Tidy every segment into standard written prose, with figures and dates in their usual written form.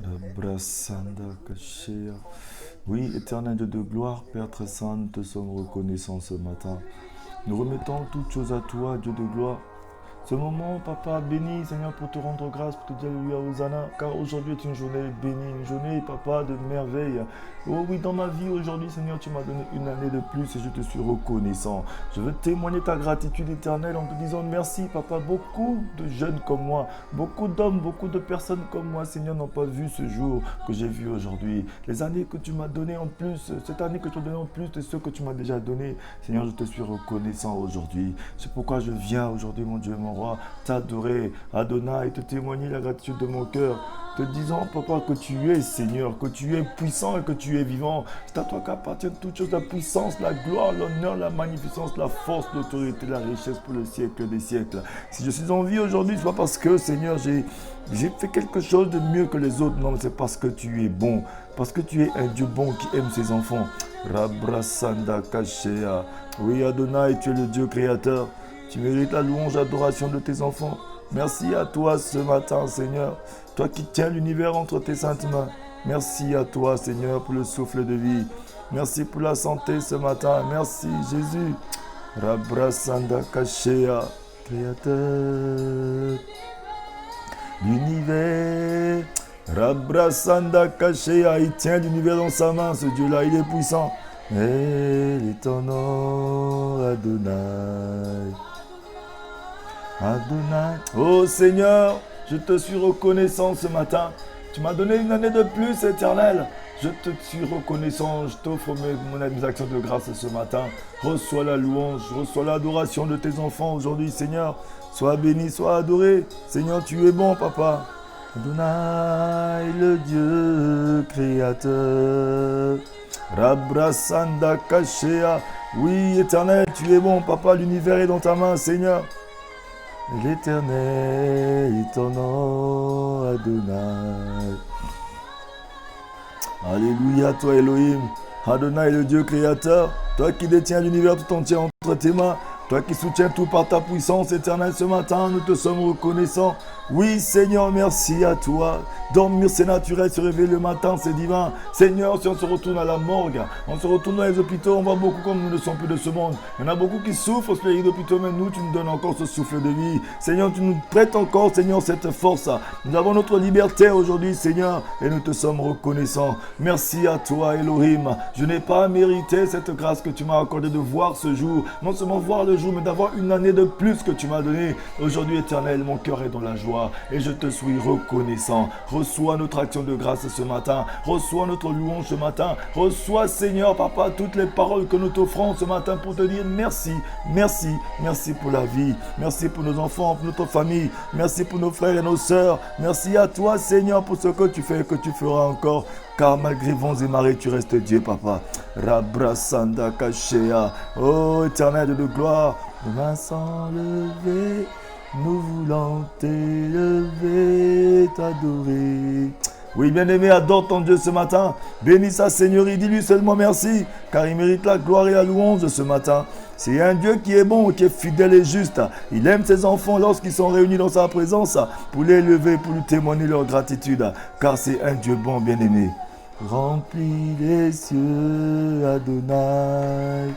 Rabrasanda Kashea. Oui, éternel Dieu de gloire, Père très saint, nous te sommes reconnaissants ce matin. Nous remettons toutes choses à toi, Dieu de gloire. Ce moment, Papa, béni, Seigneur, pour te rendre grâce, pour te dire Alléluia, Hosanna, car aujourd'hui est une journée bénie, une journée, Papa, de merveille. Oh oui, dans ma vie, aujourd'hui, Seigneur, tu m'as donné une année de plus et je te suis reconnaissant. Je veux témoigner ta gratitude éternelle en te disant merci, Papa. Beaucoup de jeunes comme moi, beaucoup d'hommes, beaucoup de personnes comme moi, Seigneur, n'ont pas vu ce jour que j'ai vu aujourd'hui. Les années que tu m'as données en plus, cette année que tu as donnée en plus de ce que tu m'as déjà donné, Seigneur, je te suis reconnaissant aujourd'hui. C'est pourquoi je viens aujourd'hui, mon Dieu, mon roi, t'adorer, Adonai, et te témoigner la gratitude de mon cœur, te disant, Papa, que tu es Seigneur, que tu es puissant et que tu es vivant. C'est à toi qu'appartiennent toutes choses, la puissance, la gloire, l'honneur, la magnificence, la force, l'autorité, la richesse pour le siècle des siècles. Si je suis en vie aujourd'hui, ce n'est pas parce que, Seigneur, j'ai fait quelque chose de mieux que les autres. Non, mais c'est parce que tu es bon, parce que tu es un Dieu bon qui aime ses enfants. Rabrasanda Kashea. Oui, Adonai, tu es le Dieu créateur. Tu mérites la louange, l'adoration de tes enfants. Merci à toi ce matin, Seigneur. Toi qui tiens l'univers entre tes saintes mains. Merci à toi, Seigneur, pour le souffle de vie. Merci pour la santé ce matin. Merci, Jésus. Rabrasanda Kashea, Créateur. L'univers. Rabrasanda Kashea, il tient l'univers dans sa main. Ce Dieu-là, il est puissant. Elle est ton nom, Adonai. Adonai. Oh Seigneur, je te suis reconnaissant ce matin. Tu m'as donné une année de plus, éternel. Je te suis reconnaissant. Je t'offre mes actions de grâce ce matin. Reçois la louange, reçois l'adoration de tes enfants aujourd'hui, Seigneur. Sois béni, sois adoré. Seigneur, tu es bon, Papa. Adonai, le Dieu créateur. Rabrasanda Kashea. Oui, éternel, tu es bon, Papa. L'univers est dans ta main, Seigneur. L'Éternel est ton nom, Adonai. Alléluia, toi Elohim. Adonai, le Dieu créateur. Toi qui détiens l'univers tout entier entre tes mains. Toi qui soutiens tout par ta puissance éternelle ce matin, nous te sommes reconnaissants. Oui, Seigneur, merci à toi. Dormir, c'est naturel, se réveiller le matin, c'est divin. Seigneur, si on se retourne à la morgue, on se retourne dans les hôpitaux, on voit beaucoup comme nous ne sommes plus de ce monde. Il y en a beaucoup qui souffrent au pays d'hôpitaux, mais nous, tu nous donnes encore ce souffle de vie. Seigneur, tu nous prêtes encore, Seigneur, cette force. Nous avons notre liberté aujourd'hui, Seigneur, et nous te sommes reconnaissants. Merci à toi, Elohim. Je n'ai pas mérité cette grâce que tu m'as accordée de voir ce jour. Non seulement voir le jour, mais d'avoir une année de plus que tu m'as donnée. Aujourd'hui, éternel, mon cœur est dans la joie et je te suis reconnaissant. Reçois notre action de grâce ce matin. Reçois notre louange ce matin. Reçois, Seigneur, Papa, toutes les paroles que nous t'offrons ce matin pour te dire merci, merci, merci pour la vie. Merci pour nos enfants, pour notre famille. Merci pour nos frères et nos sœurs. Merci à toi, Seigneur, pour ce que tu fais et que tu feras encore. Car malgré vents et marées, tu restes Dieu, Papa. Rabrasanda Kashea. Oh, éternel de gloire, nos mains sont levées. Nous voulons t'élever, t'adorer. Oui, bien-aimé, adore ton Dieu ce matin. Bénis sa Seigneurie, dis-lui seulement merci, car il mérite la gloire et la louange ce matin. C'est un Dieu qui est bon, qui est fidèle et juste. Il aime ses enfants lorsqu'ils sont réunis dans sa présence pour l'élever, pour lui témoigner leur gratitude, car c'est un Dieu bon, bien-aimé. Remplis les cieux, Adonai.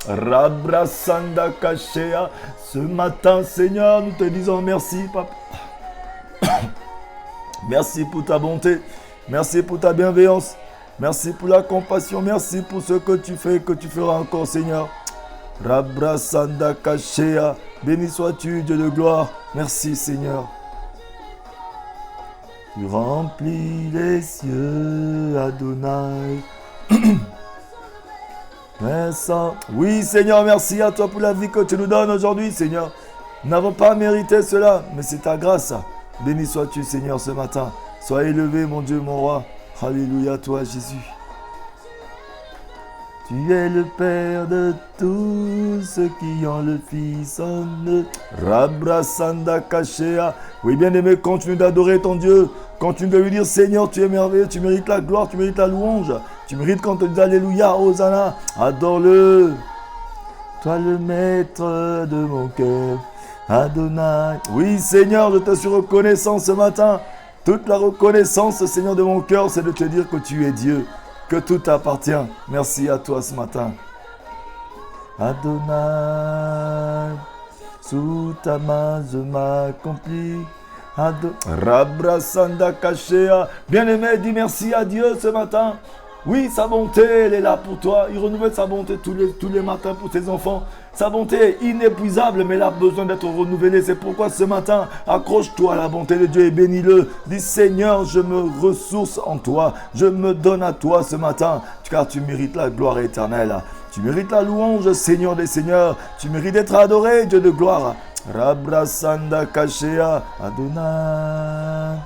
Rabrasanda Kashea. Ce matin, Seigneur, nous te disons merci, Papa. Merci pour ta bonté. Merci pour ta bienveillance. Merci pour la compassion. Merci pour ce que tu fais et que tu feras encore, Seigneur. Rabrasanda Kashea. Béni sois-tu, Dieu de gloire. Merci, Seigneur. Tu remplis les cieux, Adonai. Merci. Oui, Seigneur, merci à toi pour la vie que tu nous donnes aujourd'hui, Seigneur. Nous n'avons pas mérité cela, mais c'est ta grâce. Béni sois-tu, Seigneur, ce matin. Sois élevé, mon Dieu, mon roi. Alléluia, toi, Jésus. Tu es le Père de tous ceux qui ont le Fils en eux. Rabrasanda Kashea. Oui, bien-aimé, continue d'adorer ton Dieu. Continue de lui dire, Seigneur, tu es merveilleux, tu mérites la gloire, tu mérites la louange. Tu mérites qu'on te dise Alléluia, Hosanna. Adore-le. Toi le maître de mon cœur. Adonai. Oui, Seigneur, je te suis reconnaissant ce matin. Toute la reconnaissance, Seigneur, de mon cœur, c'est de te dire que tu es Dieu, que tout t'appartient. Merci à toi ce matin. Adonai, sous ta main je m'accomplis. Rabrasanda Kashea. Bien-aimé, dis merci à Dieu ce matin. Oui, sa bonté, elle est là pour toi. Il renouvelle sa bonté tous les matins pour ses enfants. Sa bonté est inépuisable, mais elle a besoin d'être renouvelée. C'est pourquoi ce matin, accroche-toi à la bonté de Dieu et bénis-le. Dis Seigneur, je me ressource en toi. Je me donne à toi ce matin, car tu mérites la gloire éternelle. Tu mérites la louange, Seigneur des Seigneurs. Tu mérites d'être adoré, Dieu de gloire. Rabrasanda Kashea Adonai.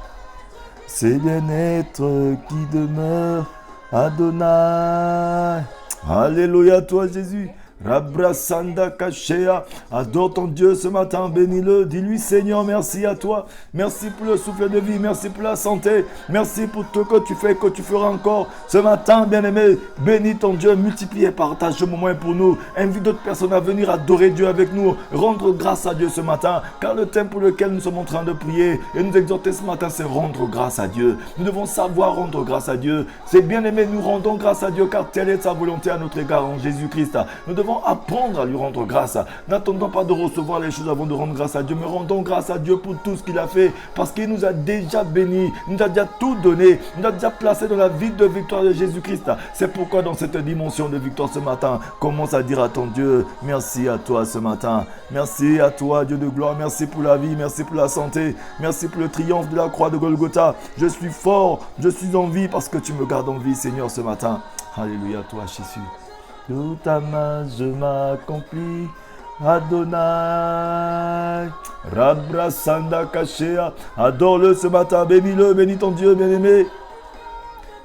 C'est bien-être qui demeure. Adonai. Alléluia toi Jésus. Rabrasanda Kashea. Adore ton Dieu ce matin, bénis-le. Dis-lui Seigneur, merci à toi. Merci pour le souffle de vie, merci pour la santé. Merci pour tout ce que tu fais, que tu feras encore. Ce matin, bien-aimé, bénis ton Dieu, multiplie et partage ce moment pour nous. Invite d'autres personnes à venir adorer Dieu avec nous. Rendre grâce à Dieu ce matin, car le thème pour lequel nous sommes en train de prier et nous exhorter ce matin, c'est rendre grâce à Dieu. Nous devons savoir rendre grâce à Dieu. C'est bien-aimé, nous rendons grâce à Dieu, car telle est sa volonté à notre égard en Jésus-Christ. Nous devons apprendre à lui rendre grâce. N'attendons pas de recevoir les choses avant de rendre grâce à Dieu, mais rendons grâce à Dieu pour tout ce qu'il a fait, parce qu'il nous a déjà bénis, il nous a déjà tout donné, il nous a déjà placé dans la vie de victoire de Jésus-Christ. C'est pourquoi dans cette dimension de victoire ce matin, commence à dire à ton Dieu, merci à toi ce matin, merci à toi Dieu de gloire, merci pour la vie, merci pour la santé, merci pour le triomphe de la croix de Golgotha. Je suis fort, je suis en vie parce que tu me gardes en vie Seigneur ce matin. Alléluia toi Jésus. Sous ta main je m'accomplis, Adonai. Rabrasanda Kashea. Adore-le ce matin, bénis-le, bénis ton Dieu bien-aimé.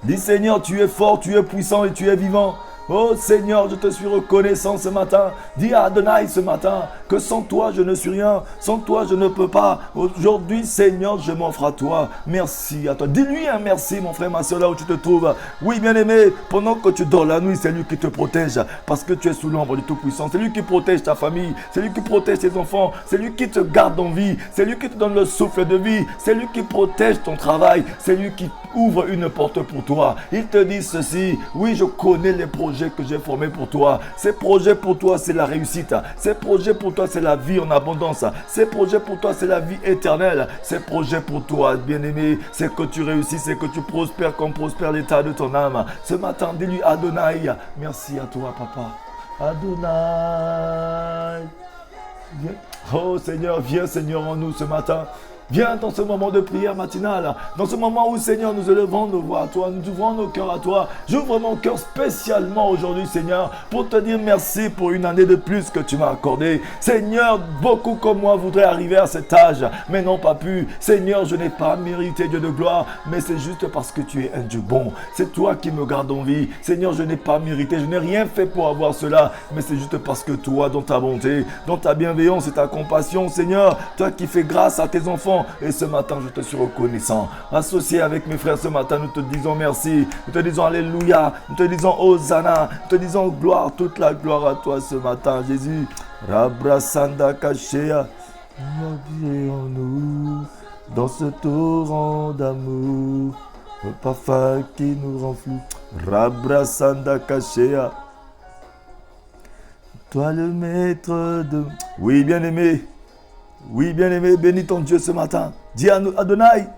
Dis Seigneur, tu es fort, tu es puissant et tu es vivant. Oh Seigneur, je te suis reconnaissant ce matin. Dis à Adonai ce matin que sans toi je ne suis rien. Sans toi je ne peux pas. Aujourd'hui Seigneur, je m'offre à toi. Merci à toi. Dis-lui un merci mon frère, ma soeur, là où tu te trouves. Oui bien-aimé, pendant que tu dors la nuit, c'est lui qui te protège. Parce que tu es sous l'ombre du Tout-Puissant. C'est lui qui protège ta famille. C'est lui qui protège tes enfants. C'est lui qui te garde en vie. C'est lui qui te donne le souffle de vie. C'est lui qui protège ton travail. C'est lui qui ouvre une porte pour toi. Il te dit ceci. Oui, je connais les projets que j'ai formés pour toi. Ces projets pour toi, c'est la réussite. Ces projets pour toi, c'est la vie en abondance. Ces projets pour toi, c'est la vie éternelle. Ces projets pour toi, bien-aimé, c'est que tu réussis, c'est que tu prospères comme prospère l'état de ton âme. Ce matin, dis-lui Adonai, merci à toi, papa. Adonai. Viens. Oh Seigneur, viens Seigneur en nous ce matin. Viens dans ce moment de prière matinale, dans ce moment où Seigneur nous élevons nos voix à toi, nous ouvrons nos cœurs à toi. J'ouvre mon cœur spécialement aujourd'hui Seigneur pour te dire merci pour une année de plus que tu m'as accordée. Seigneur, beaucoup comme moi voudraient arriver à cet âge, mais n'ont pas pu. Seigneur, je n'ai pas mérité Dieu de gloire, mais c'est juste parce que tu es un Dieu bon. C'est toi qui me gardes en vie. Seigneur, je n'ai pas mérité, je n'ai rien fait pour avoir cela, mais c'est juste parce que toi, dans ta bonté, dans ta bienveillance et ta compassion, Seigneur, toi qui fais grâce à tes enfants. Et ce matin, je te suis reconnaissant. Associé avec mes frères ce matin, nous te disons merci. Nous te disons Alléluia. Nous te disons Hosanna. Nous te disons gloire, toute la gloire à toi ce matin, Jésus. Rabrasanda Kashea. Viens en nous dans ce torrent d'amour. Le parfum qui nous rend fou. Rabrasanda Kashea. Toi le maître de... Oui, bien-aimé. Oui, bien-aimé, bénis ton Dieu ce matin. Dis à nous, Adonai,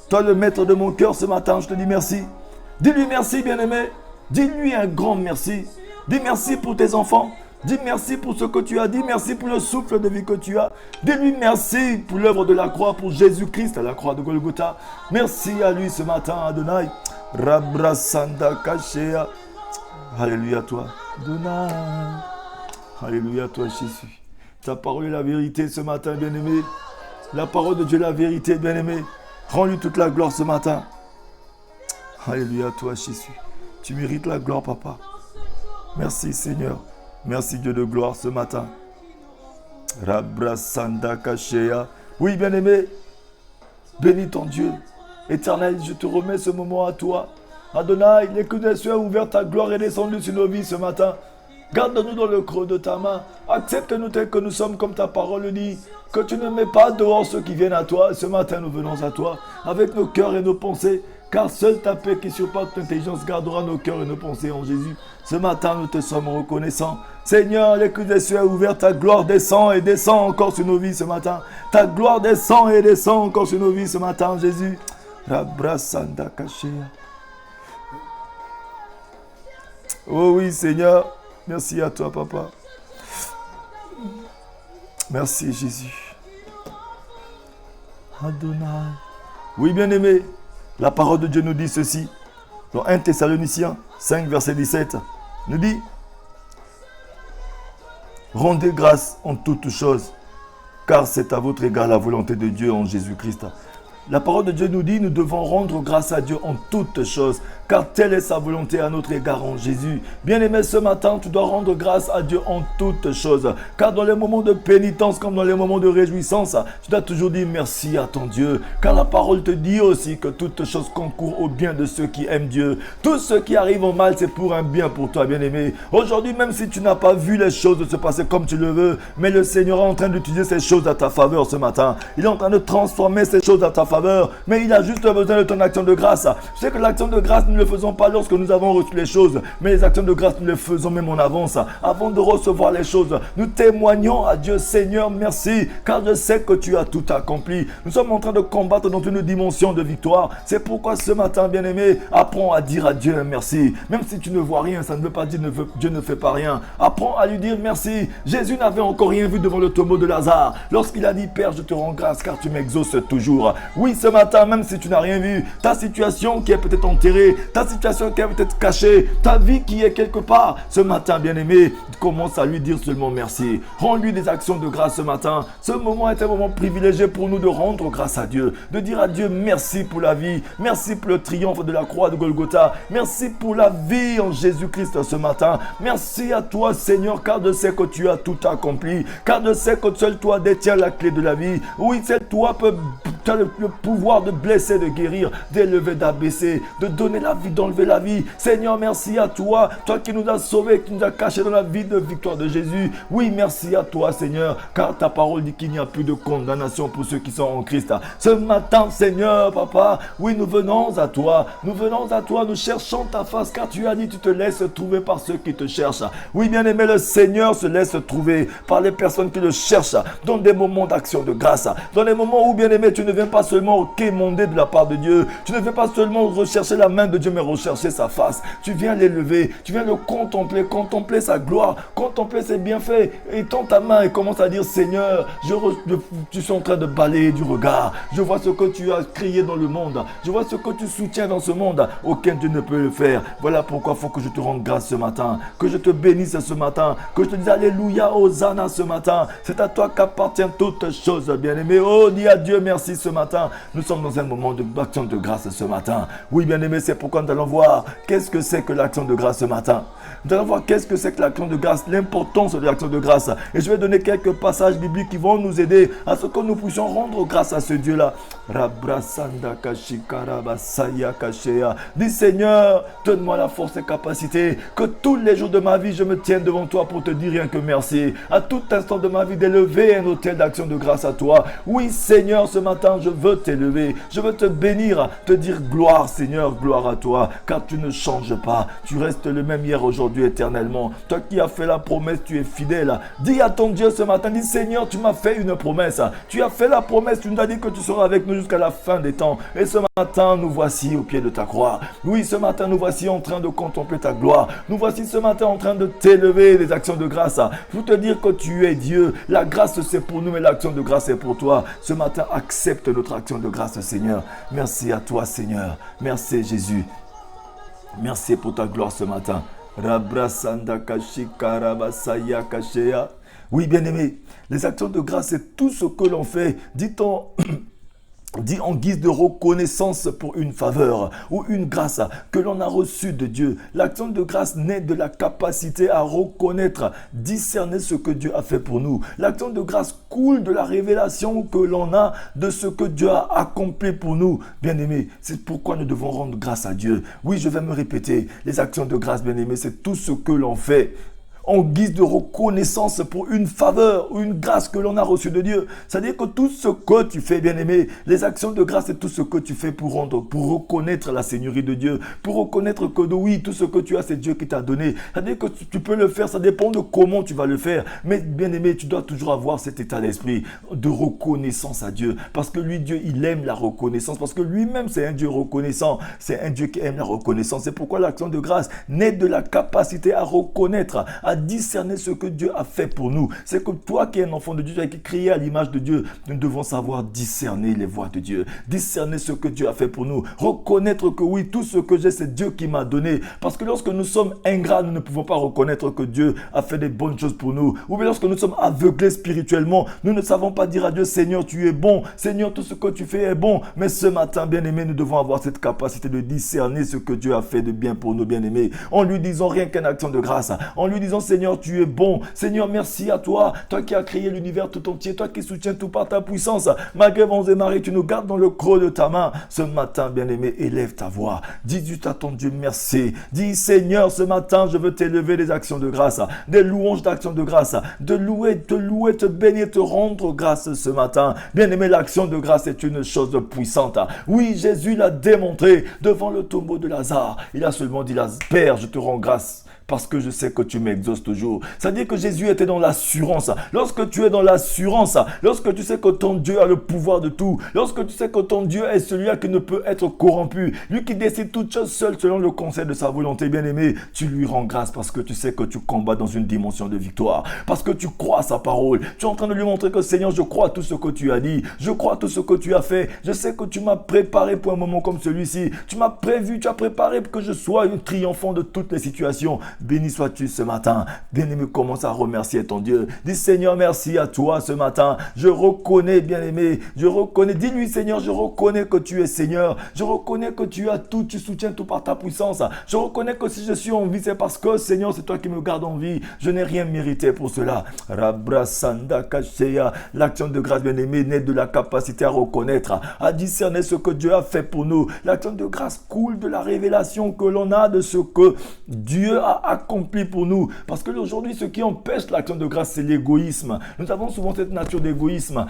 toi le maître de mon cœur ce matin, je te dis merci. Dis-lui merci, bien-aimé. Dis-lui un grand merci. Dis merci pour tes enfants. Dis merci pour ce que tu as. Dis merci pour le souffle de vie que tu as. Dis-lui merci pour l'œuvre de la croix, pour Jésus-Christ à la croix de Golgotha. Merci à lui ce matin, Adonai. Rabrasanda Kashea. Alléluia toi, Adonai. Alléluia toi, Jésus. Ta parole est la vérité ce matin, bien-aimé. La parole de Dieu est la vérité, bien-aimé. Rends-lui toute la gloire ce matin. Alléluia, toi, Jésus. Tu mérites la gloire, papa. Merci, Seigneur. Merci, Dieu de gloire, ce matin. Rabrasanda Kashea. Oui, bien-aimé. Bénis ton Dieu. Éternel, je te remets ce moment à toi. Adonai, les coups des cieux ont ouvert, ta gloire est descendue sur nos vies ce matin. Garde-nous dans le creux de ta main. Accepte-nous tels que nous sommes, comme ta parole le dit. Que tu ne mets pas dehors ceux qui viennent à toi. Ce matin, nous venons à toi avec nos cœurs et nos pensées. Car seule ta paix qui surpasse toute intelligence gardera nos cœurs et nos pensées en Jésus. Ce matin, nous te sommes reconnaissants. Seigneur, les clés des cieux est ouvert. Ta gloire descend et descend encore sur nos vies ce matin. Ta gloire descend et descend encore sur nos vies ce matin, Jésus. Rabrasanda Kashea. Oh oui, Seigneur. Merci à toi, Papa. Merci, Jésus. Adonai. Oui, bien-aimé. La parole de Dieu nous dit ceci. Dans 1 Thessaloniciens 5, verset 17, nous dit: rendez grâce en toutes choses, car c'est à votre égard la volonté de Dieu en Jésus-Christ. La parole de Dieu nous dit: nous devons rendre grâce à Dieu en toutes choses, car telle est sa volonté à notre égard en Jésus. Bien-aimé, ce matin, tu dois rendre grâce à Dieu en toutes choses, car dans les moments de pénitence comme dans les moments de réjouissance, tu dois toujours dire merci à ton Dieu, car la parole te dit aussi que toutes choses concourent au bien de ceux qui aiment Dieu. Tout ce qui arrive au mal, c'est pour un bien pour toi, bien-aimé. Aujourd'hui, même si tu n'as pas vu les choses se passer comme tu le veux, mais le Seigneur est en train d'utiliser ces choses à ta faveur ce matin. Il est en train de transformer ces choses à ta faveur, mais il a juste besoin de ton action de grâce. Je sais que l'action de grâce, nous ne le faisons pas lorsque nous avons reçu les choses, mais les actions de grâce, nous les faisons même en avance. Avant de recevoir les choses, nous témoignons à Dieu: Seigneur, merci, car je sais que tu as tout accompli. Nous sommes en train de combattre dans une dimension de victoire. C'est pourquoi ce matin, bien-aimé, apprends à dire à Dieu merci. Même si tu ne vois rien, ça ne veut pas dire que Dieu ne fait pas rien. Apprends à lui dire merci. Jésus n'avait encore rien vu devant le tombeau de Lazare, lorsqu'il a dit: Père, je te rends grâce car tu m'exauces toujours. Oui, ce matin, même si tu n'as rien vu, ta situation qui est peut-être enterrée, ta situation qui est peut-être cachée, ta vie qui est quelque part, ce matin, bien-aimé, commence à lui dire seulement merci. Rends-lui des actions de grâce ce matin. Ce moment est un moment privilégié pour nous de rendre grâce à Dieu, de dire à Dieu merci pour la vie, merci pour le triomphe de la croix de Golgotha, merci pour la vie en Jésus-Christ ce matin. Merci à toi, Seigneur, car je sais que tu as tout accompli, car je sais que seul toi détiens la clé de la vie. Oui, c'est toi tu as le pouvoir de blesser, de guérir, d'élever, d'abaisser, de donner la vie, d'enlever la vie. Seigneur, merci à toi, toi qui nous as sauvés, qui nous as cachés dans la vie de victoire de Jésus. Oui, merci à toi, Seigneur, car ta parole dit qu'il n'y a plus de condamnation pour ceux qui sont en Christ. Ce matin, Seigneur, Papa, oui, nous venons à toi, nous cherchons ta face, car tu as dit: tu te laisses trouver par ceux qui te cherchent. Oui, bien-aimé, le Seigneur se laisse trouver par les personnes qui le cherchent, dans des moments d'action de grâce, dans les moments où, bien-aimé, tu ne viens pas seulement quémander de la part de Dieu, tu ne viens pas seulement rechercher la main de Dieu, mais rechercher sa face. Tu viens l'élever, tu viens le contempler sa gloire, contempler ses bienfaits. Et tends ta main et commence à dire: Seigneur, tu suis en train de balayer du regard. Je vois ce que tu as créé dans le monde. Je vois ce que tu soutiens dans ce monde. Aucun Dieu ne peut le faire. Voilà pourquoi il faut que je te rende grâce ce matin, que je te bénisse ce matin, que je te dise Alléluia, Hosanna ce matin. C'est à toi qu'appartient toutes choses, bien-aimé. Oh, dis à Dieu merci ce matin. Nous sommes dans un moment d'action de grâce ce matin. Oui, bien-aimé, c'est pourquoi nous allons voir qu'est-ce que c'est que l'action de grâce ce matin. Nous allons voir qu'est-ce que c'est que l'action de grâce, l'importance de l'action de grâce. Et je vais donner quelques passages bibliques qui vont nous aider à ce que nous puissions rendre grâce à ce Dieu-là. Dis: Seigneur, donne-moi la force et capacité, que tous les jours de ma vie, je me tienne devant toi pour te dire rien que merci. À tout instant de ma vie, d'élever un autel d'action de grâce à toi. Oui, Seigneur, ce matin, je veux t'élever, je veux te bénir, te dire gloire, Seigneur, gloire à toi, car tu ne changes pas. Tu restes le même hier, aujourd'hui, éternellement. Toi qui as fait la promesse, tu es fidèle. Dis à ton Dieu ce matin, dis: Seigneur, tu m'as fait une promesse. Tu as fait la promesse, tu nous as dit que tu seras avec nous jusqu'à la fin des temps. Et ce matin, nous voici au pied de ta croix. Oui, ce matin, nous voici en train de contempler ta gloire. Nous voici ce matin en train de t'élever des actions de grâce. Pour te dire que tu es Dieu. La grâce, c'est pour nous, mais l'action de grâce, c'est pour toi. Ce matin, accepte notre action de grâce, Seigneur. Merci à toi, Seigneur. Merci, Jésus. Merci pour ta gloire ce matin. Oui, bien-aimé, les actions de grâce, c'est tout ce que l'on fait. Dit-on dit en guise de reconnaissance pour une faveur ou une grâce que l'on a reçue de Dieu. L'action de grâce naît de la capacité à reconnaître, discerner ce que Dieu a fait pour nous. L'action de grâce coule de la révélation que l'on a de ce que Dieu a accompli pour nous. Bien-aimés, c'est pourquoi nous devons rendre grâce à Dieu. Oui, je vais me répéter, les actions de grâce, bien-aimés, c'est tout ce que l'on fait en guise de reconnaissance pour une faveur ou une grâce que l'on a reçue de Dieu. C'est-à-dire que tout ce que tu fais, bien-aimé, les actions de grâce, c'est tout ce que tu fais pour reconnaître la Seigneurie de Dieu, pour reconnaître que oui, tout ce que tu as, c'est Dieu qui t'a donné. C'est-à-dire que tu peux le faire, ça dépend de comment tu vas le faire. Mais bien-aimé, tu dois toujours avoir cet état d'esprit de reconnaissance à Dieu. Parce que lui, Dieu, il aime la reconnaissance. Parce que lui-même, c'est un Dieu reconnaissant. C'est un Dieu qui aime la reconnaissance. C'est pourquoi l'action de grâce naît de la capacité à reconnaître, à discerner ce que Dieu a fait pour nous. C'est que toi qui es un enfant de Dieu, qui es créé à l'image de Dieu, nous devons savoir discerner les voies de Dieu. Discerner ce que Dieu a fait pour nous. Reconnaître que oui, tout ce que j'ai, c'est Dieu qui m'a donné. Parce que lorsque nous sommes ingrats, nous ne pouvons pas reconnaître que Dieu a fait des bonnes choses pour nous. Ou bien lorsque nous sommes aveuglés spirituellement, nous ne savons pas dire à Dieu, Seigneur, tu es bon. Seigneur, tout ce que tu fais est bon. Mais ce matin, bien-aimés, nous devons avoir cette capacité de discerner ce que Dieu a fait de bien pour nous, bien-aimés. En lui disant rien qu'une action de grâce. En lui disant, Seigneur, tu es bon. Seigneur, merci à toi. Toi qui as créé l'univers tout entier. Toi qui soutiens tout par ta puissance. Malgré vents et marées, tu nous gardes dans le creux de ta main. Ce matin, bien-aimé, élève ta voix. Dis juste à ton Dieu merci. Dis, Seigneur, ce matin, je veux t'élever des actions de grâce. Des louanges d'actions de grâce. De louer, te bénir, te rendre grâce ce matin. Bien-aimé, l'action de grâce est une chose puissante. Oui, Jésus l'a démontré devant le tombeau de Lazare. Il a seulement dit, Père, je te rends grâce. Parce que je sais que tu m'exauces toujours. C'est-à-dire que Jésus était dans l'assurance. Lorsque tu es dans l'assurance, lorsque tu sais que ton Dieu a le pouvoir de tout, lorsque tu sais que ton Dieu est celui-là qui ne peut être corrompu, lui qui décide toutes choses seul selon le conseil de sa volonté, bien-aimé, tu lui rends grâce parce que tu sais que tu combats dans une dimension de victoire. Parce que tu crois à sa parole. Tu es en train de lui montrer que Seigneur, je crois à tout ce que tu as dit. Je crois à tout ce que tu as fait. Je sais que tu m'as préparé pour un moment comme celui-ci. Tu m'as prévu, tu as préparé pour que je sois un triomphant de toutes les situations. Béni sois-tu ce matin. Bien-aimé, commence à remercier ton Dieu. Dis Seigneur, merci à toi ce matin. Je reconnais, bien-aimé, je reconnais. Dis-lui Seigneur, je reconnais que tu es Seigneur. Je reconnais que tu as tout, tu soutiens tout par ta puissance. Je reconnais que si je suis en vie, c'est parce que Seigneur, c'est toi qui me gardes en vie. Je n'ai rien mérité pour cela. Rabrasanda Kacheya. L'action de grâce, bien-aimé, naît de la capacité à reconnaître, à discerner ce que Dieu a fait pour nous. L'action de grâce coule de la révélation que l'on a de ce que Dieu a accompli pour nous. Parce que aujourd'hui, ce qui empêche l'action de grâce, c'est l'égoïsme. Nous avons souvent cette nature d'égoïsme.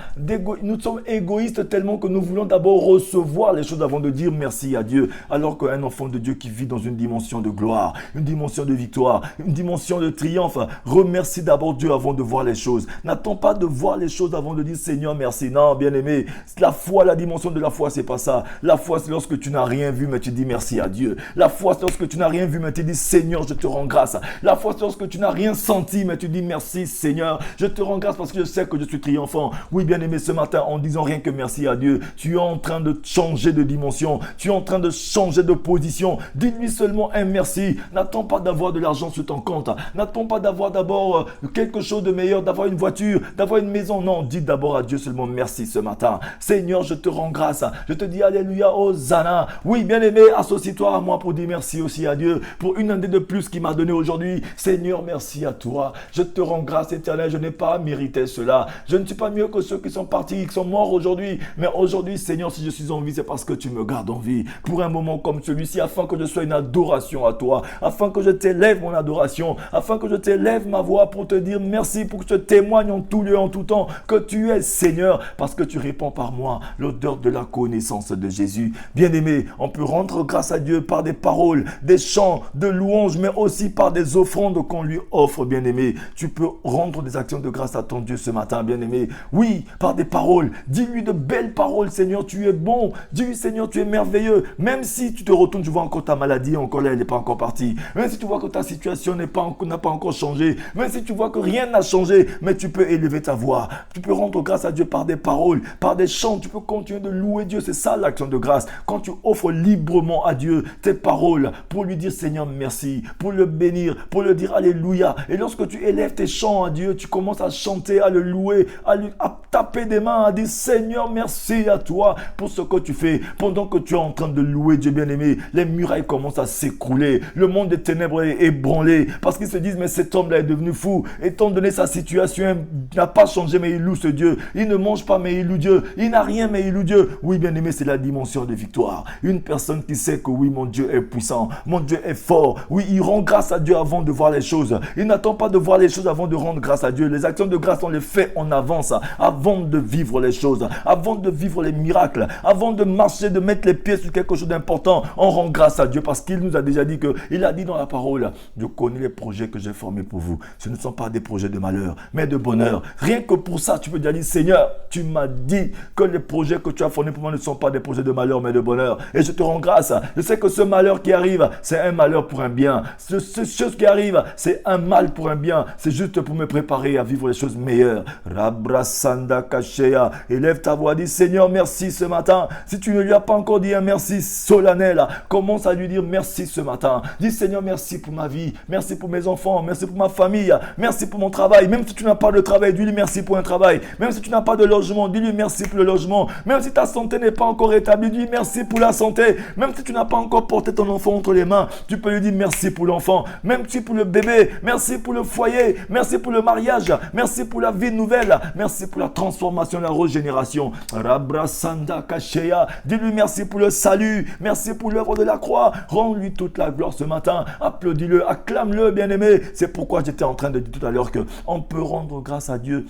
Nous sommes égoïstes tellement que nous voulons d'abord recevoir les choses avant de dire merci à Dieu. Alors qu'un enfant de Dieu qui vit dans une dimension de gloire, une dimension de victoire, une dimension de triomphe, remercie d'abord Dieu avant de voir les choses. N'attends pas de voir les choses avant de dire Seigneur merci. Non, bien-aimé, la foi, la dimension de la foi, c'est pas ça. La foi, c'est lorsque tu n'as rien vu, mais tu dis merci à Dieu. La foi, c'est lorsque tu n'as rien vu, mais tu dis Seigneur, je te rends grâce. La foi, c'est lorsque tu n'as rien senti, mais tu dis merci Seigneur, je te rends grâce parce que je sais que je suis triomphant. Oui, bien-aimé, ce matin, en disant rien que merci à Dieu, tu es en train de changer de dimension, tu es en train de changer de position. Dis-lui seulement un merci. N'attends pas d'avoir de l'argent sur ton compte. N'attends pas d'avoir d'abord quelque chose de meilleur, d'avoir une voiture, d'avoir une maison. Non, dis d'abord à Dieu seulement merci ce matin. Seigneur, je te rends grâce. Je te dis alléluia, Hosanna. Oui, bien-aimé, associe-toi à moi pour dire merci aussi à Dieu pour une année de plus qu'il m'a donné aujourd'hui. Seigneur, merci à toi. Je te rends grâce éternelle. Je n'ai pas mérité cela. Je ne suis pas mieux que ceux qui sont partis, qui sont morts aujourd'hui. Mais aujourd'hui, Seigneur, si je suis en vie, c'est parce que tu me gardes en vie. Pour un moment comme celui-ci, afin que je sois une adoration à toi. Afin que je t'élève mon adoration. Afin que je t'élève ma voix pour te dire merci. Pour que je témoigne en tout lieu, en tout temps, que tu es Seigneur. Parce que tu répands par moi l'odeur de la connaissance de Jésus. Bien-aimé, on peut rendre grâce à Dieu par des paroles, des chants, de louanges, mais aussi par des offrandes qu'on lui offre, bien-aimé. Tu peux rendre des actions de grâce à ton Dieu ce matin, bien-aimé. Oui, par des paroles. Dis-lui de belles paroles, Seigneur, tu es bon. Dis-lui, Seigneur, tu es merveilleux. Même si tu te retournes, tu vois encore ta maladie, encore là, elle n'est pas encore partie. Même si tu vois que ta situation n'a pas encore changé. Même si tu vois que rien n'a changé, mais tu peux élever ta voix. Tu peux rendre grâce à Dieu par des paroles, par des chants. Tu peux continuer de louer Dieu. C'est ça l'action de grâce. Quand tu offres librement à Dieu tes paroles pour lui dire, Seigneur, merci, pour le bénir, pour le dire alléluia. Et lorsque tu élèves tes chants à Dieu, tu commences à chanter, à le louer, à taper des mains, à dire Seigneur, merci à toi pour ce que tu fais. Pendant que tu es en train de louer Dieu bien-aimé, les murailles commencent à s'écrouler. Le monde des ténèbres est ébranlé parce qu'ils se disent mais cet homme-là est devenu fou. Étant donné sa situation, il n'a pas changé mais il loue ce Dieu. Il ne mange pas mais il loue Dieu. Il n'a rien mais il loue Dieu. Oui bien-aimé, c'est la dimension de victoire. Une personne qui sait que oui, mon Dieu est puissant, mon Dieu est fort. Oui, il rend grâce grâce à Dieu avant de voir les choses. Il n'attend pas de voir les choses avant de rendre grâce à Dieu. Les actions de grâce, on les fait en avance, avant de vivre les choses, avant de vivre les miracles, avant de marcher, de mettre les pieds sur quelque chose d'important. On rend grâce à Dieu parce qu'il nous a déjà dit il a dit dans la parole, je connais les projets que j'ai formés pour vous. Ce ne sont pas des projets de malheur, mais de bonheur. Rien que pour ça, tu peux déjà dire, Seigneur, tu m'as dit que les projets que tu as formés pour moi ne sont pas des projets de malheur, mais de bonheur. Et je te rends grâce. Je sais que ce malheur qui arrive, c'est un malheur pour un bien. Ce chose qui arrive, c'est un mal pour un bien. C'est juste pour me préparer à vivre les choses meilleures. Rabrasanda Kashea. Élève ta voix, dis Seigneur, merci ce matin. Si tu ne lui as pas encore dit un merci solennel, commence à lui dire merci ce matin. Dis Seigneur, merci pour ma vie. Merci pour mes enfants. Merci pour ma famille. Merci pour mon travail. Même si tu n'as pas de travail, dis-lui merci pour un travail. Même si tu n'as pas de logement, dis-lui merci pour le logement. Même si ta santé n'est pas encore rétablie, dis merci pour la santé. Même si tu n'as pas encore porté ton enfant entre les mains, tu peux lui dire merci pour l'enfant. Même si pour le bébé, merci pour le foyer, merci pour le mariage, merci pour la vie nouvelle, merci pour la transformation, la régénération. Rabrasanda Kashea, dis-lui merci pour le salut, merci pour l'œuvre de la croix. Rends-lui toute la gloire ce matin. Applaudis-le, acclame-le, bien-aimé. C'est pourquoi j'étais en train de dire tout à l'heure qu'on peut rendre grâce à Dieu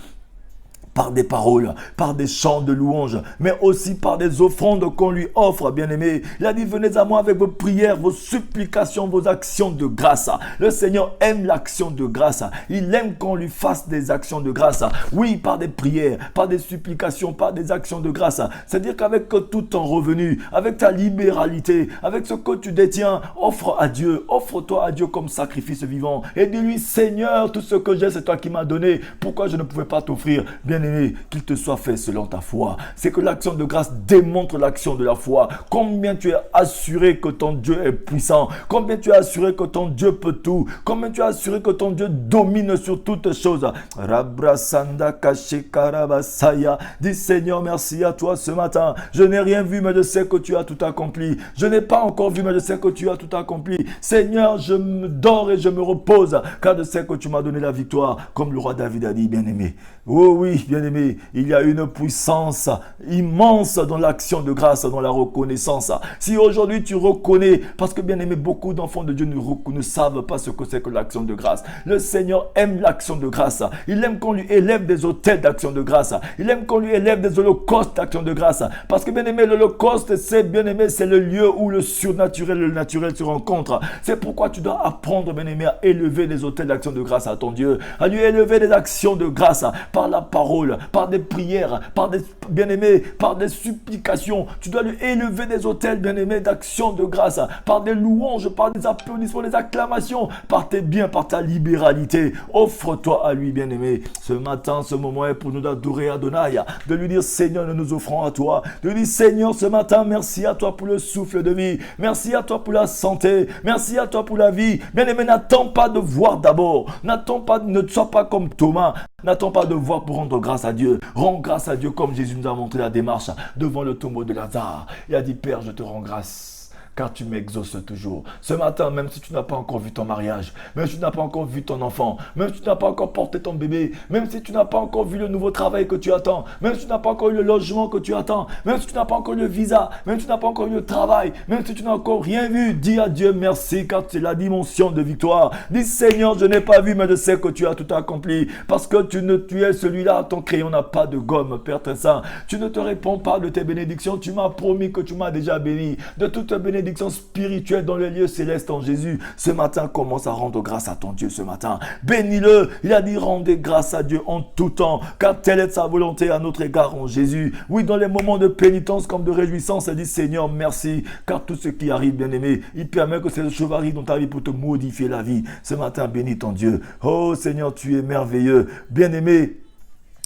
par des paroles, par des chants de louange, mais aussi par des offrandes qu'on lui offre, bien-aimé. Il a dit, venez à moi avec vos prières, vos supplications, vos actions de grâce. Le Seigneur aime l'action de grâce. Il aime qu'on lui fasse des actions de grâce. Oui, par des prières, par des supplications, par des actions de grâce. C'est-à-dire qu'avec tout ton revenu, avec ta libéralité, avec ce que tu détiens, offre à Dieu, offre-toi à Dieu comme sacrifice vivant. Et dis-lui, Seigneur, tout ce que j'ai, c'est toi qui m'as donné. Pourquoi je ne pouvais pas t'offrir? Bien-aimé, qu'il te soit fait selon ta foi. C'est que l'action de grâce démontre l'action de la foi. Combien tu es assuré que ton Dieu est puissant. Combien tu es assuré que ton Dieu peut tout. Combien tu es assuré que ton Dieu domine sur toutes choses. Rabrasanda Kashikarabasaya. Dis Seigneur, merci à toi ce matin. Je n'ai rien vu, mais je sais que tu as tout accompli. Je n'ai pas encore vu, mais je sais que tu as tout accompli. Seigneur, je me dors et je me repose, car je sais que tu m'as donné la victoire, comme le roi David a dit, bien-aimé. Oh oui, bien-aimé, il y a une puissance immense dans l'action de grâce, dans la reconnaissance. Si aujourd'hui tu reconnais, parce que bien-aimé, beaucoup d'enfants de Dieu ne savent pas ce que c'est que l'action de grâce. Le Seigneur aime l'action de grâce. Il aime qu'on lui élève des autels d'action de grâce. Il aime qu'on lui élève des holocaustes d'action de grâce. Parce que bien-aimé, l'holocauste, c'est bien-aimé, c'est le lieu où le surnaturel et le naturel se rencontrent. C'est pourquoi tu dois apprendre, bien-aimé, à élever des autels d'action de grâce à ton Dieu, à lui élever des actions de grâce par la parole, par des prières, par des bien-aimés, par des supplications. Tu dois lui élever des autels, bien-aimés, d'action de grâce, par des louanges, par des applaudissements, des acclamations, par tes biens, par ta libéralité. Offre-toi à lui, bien-aimé. Ce matin, ce moment est pour nous d'adorer Adonai, de lui dire Seigneur, nous nous offrons à toi. De lui dire Seigneur, ce matin, merci à toi pour le souffle de vie. Merci à toi pour la santé. Merci à toi pour la vie. Bien-aimé, n'attends pas de voir d'abord. N'attends pas, ne sois pas comme Thomas. N'attends pas de voir pour rendre grâce à Dieu. Rends grâce à Dieu comme Jésus nous a montré la démarche devant le tombeau de Lazare. Il a dit, Père, je te rends grâce, car tu m'exauces toujours. Ce matin, même si tu n'as pas encore vu ton mariage, même si tu n'as pas encore vu ton enfant, même si tu n'as pas encore porté ton bébé, même si tu n'as pas encore vu le nouveau travail que tu attends, même si tu n'as pas encore eu le logement que tu attends, même si tu n'as pas encore eu le visa, même si tu n'as pas encore eu le travail, même si tu n'as encore rien vu, dis à Dieu merci, car c'est la dimension de victoire. Dis Seigneur, je n'ai pas vu, mais je sais que tu as tout accompli, parce que tu es celui-là, ton crayon n'a pas de gomme, Père très saint. Tu ne te réponds pas de tes bénédictions, tu m'as promis que tu m'as déjà béni, de toutes tes bénédictions spirituelle dans les lieux célestes en Jésus. Ce matin, commence à rendre grâce à ton Dieu ce matin. Bénis-le. Il a dit rendez grâce à Dieu en tout temps, car telle est sa volonté à notre égard en Jésus. Oui, dans les moments de pénitence comme de réjouissance, elle dit Seigneur, merci, car tout ce qui arrive, bien-aimé, il permet que ces choses arrivent dans ta vie pour te modifier la vie. Ce matin, bénis ton Dieu. Oh Seigneur, tu es merveilleux. Bien-aimé,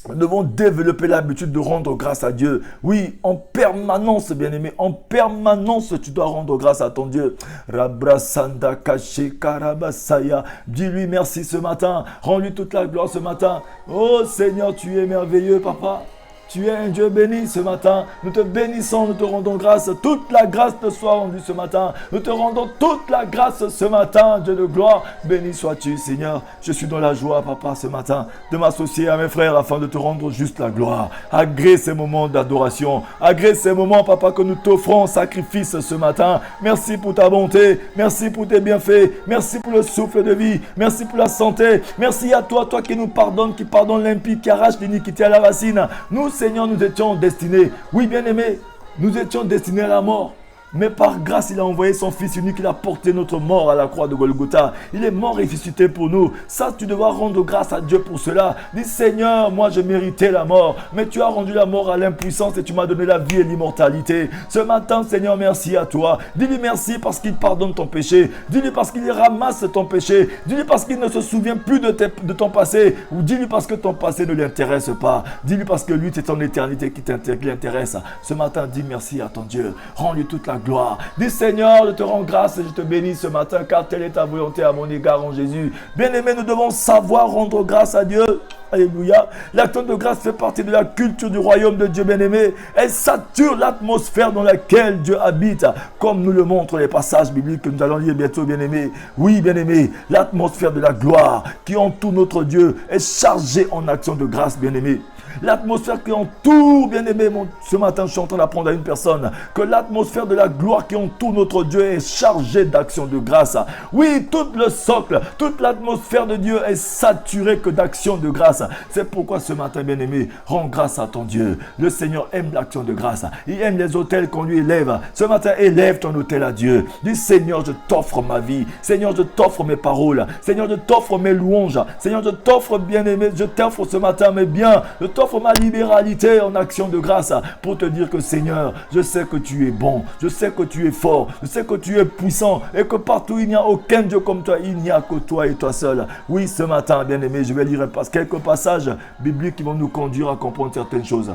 nous devons développer l'habitude de rendre grâce à Dieu. Oui, en permanence, bien-aimé, en permanence, tu dois rendre grâce à ton Dieu. Rabrasanda Kashi Karabasaya. Dis-lui merci ce matin. Rends-lui toute la gloire ce matin. Oh Seigneur, tu es merveilleux, papa. Tu es un Dieu béni ce matin. Nous te bénissons, nous te rendons grâce. Toute la grâce te soit rendue ce matin. Nous te rendons toute la grâce ce matin, Dieu de gloire. Béni sois-tu, Seigneur. Je suis dans la joie, Papa, ce matin, de m'associer à mes frères afin de te rendre juste la gloire. Agrée ces moments d'adoration. Agrée ces moments, Papa, que nous t'offrons en sacrifice ce matin. Merci pour ta bonté. Merci pour tes bienfaits. Merci pour le souffle de vie. Merci pour la santé. Merci à toi, toi qui nous pardonnes, qui pardonne l'impie, qui arrache l'iniquité à la racine. Nous, Seigneur, nous étions destinés, oui bien-aimés, nous étions destinés à la mort. Mais par grâce, il a envoyé son Fils unique, il a porté notre mort à la croix de Golgotha. Il est mort et ressuscité pour nous. Ça, tu devras rendre grâce à Dieu pour cela. Dis, Seigneur, moi je méritais la mort, mais tu as rendu la mort à l'impuissance et tu m'as donné la vie et l'immortalité. Ce matin, Seigneur, merci à toi. Dis-lui merci parce qu'il pardonne ton péché. Dis-lui parce qu'il ramasse ton péché. Dis-lui parce qu'il ne se souvient plus de ton passé. Ou dis-lui parce que ton passé ne l'intéresse pas. Dis-lui parce que lui, c'est ton éternité qui l'intéresse. Ce matin, dis merci à ton Dieu. Rends-lui toute la gloire. Dis Seigneur, je te rends grâce et je te bénis ce matin car telle est ta volonté à mon égard en Jésus. Bien-aimés, nous devons savoir rendre grâce à Dieu. Alléluia. L'action de grâce fait partie de la culture du royaume de Dieu, bien-aimé. Elle sature l'atmosphère dans laquelle Dieu habite, comme nous le montrent les passages bibliques que nous allons lire bientôt, bien-aimé. Oui, bien-aimé, l'atmosphère de la gloire qui entoure notre Dieu est chargée en action de grâce, bien-aimé. L'atmosphère qui entoure, bien-aimé, ce matin je suis en train d'apprendre à une personne que l'atmosphère de la gloire qui entoure notre Dieu est chargée d'action de grâce. Oui, tout le socle, toute l'atmosphère de Dieu est saturée que d'action de grâce. C'est pourquoi ce matin, bien-aimé, rends grâce à ton Dieu. Le Seigneur aime l'action de grâce. Il aime les autels qu'on lui élève. Ce matin, élève ton autel à Dieu. Dis Seigneur, je t'offre ma vie. Seigneur, je t'offre mes paroles. Seigneur, je t'offre mes louanges. Seigneur, je t'offre, bien-aimé, je t'offre ce matin mes biens. Je t'offre ma libéralité en action de grâce pour te dire que Seigneur, je sais que tu es bon, je sais que tu es fort, je sais que tu es puissant et que partout il n'y a aucun Dieu comme toi, il n'y a que toi et toi seul. Oui, ce matin, bien-aimé, je vais lire quelques passages bibliques qui vont nous conduire à comprendre certaines choses.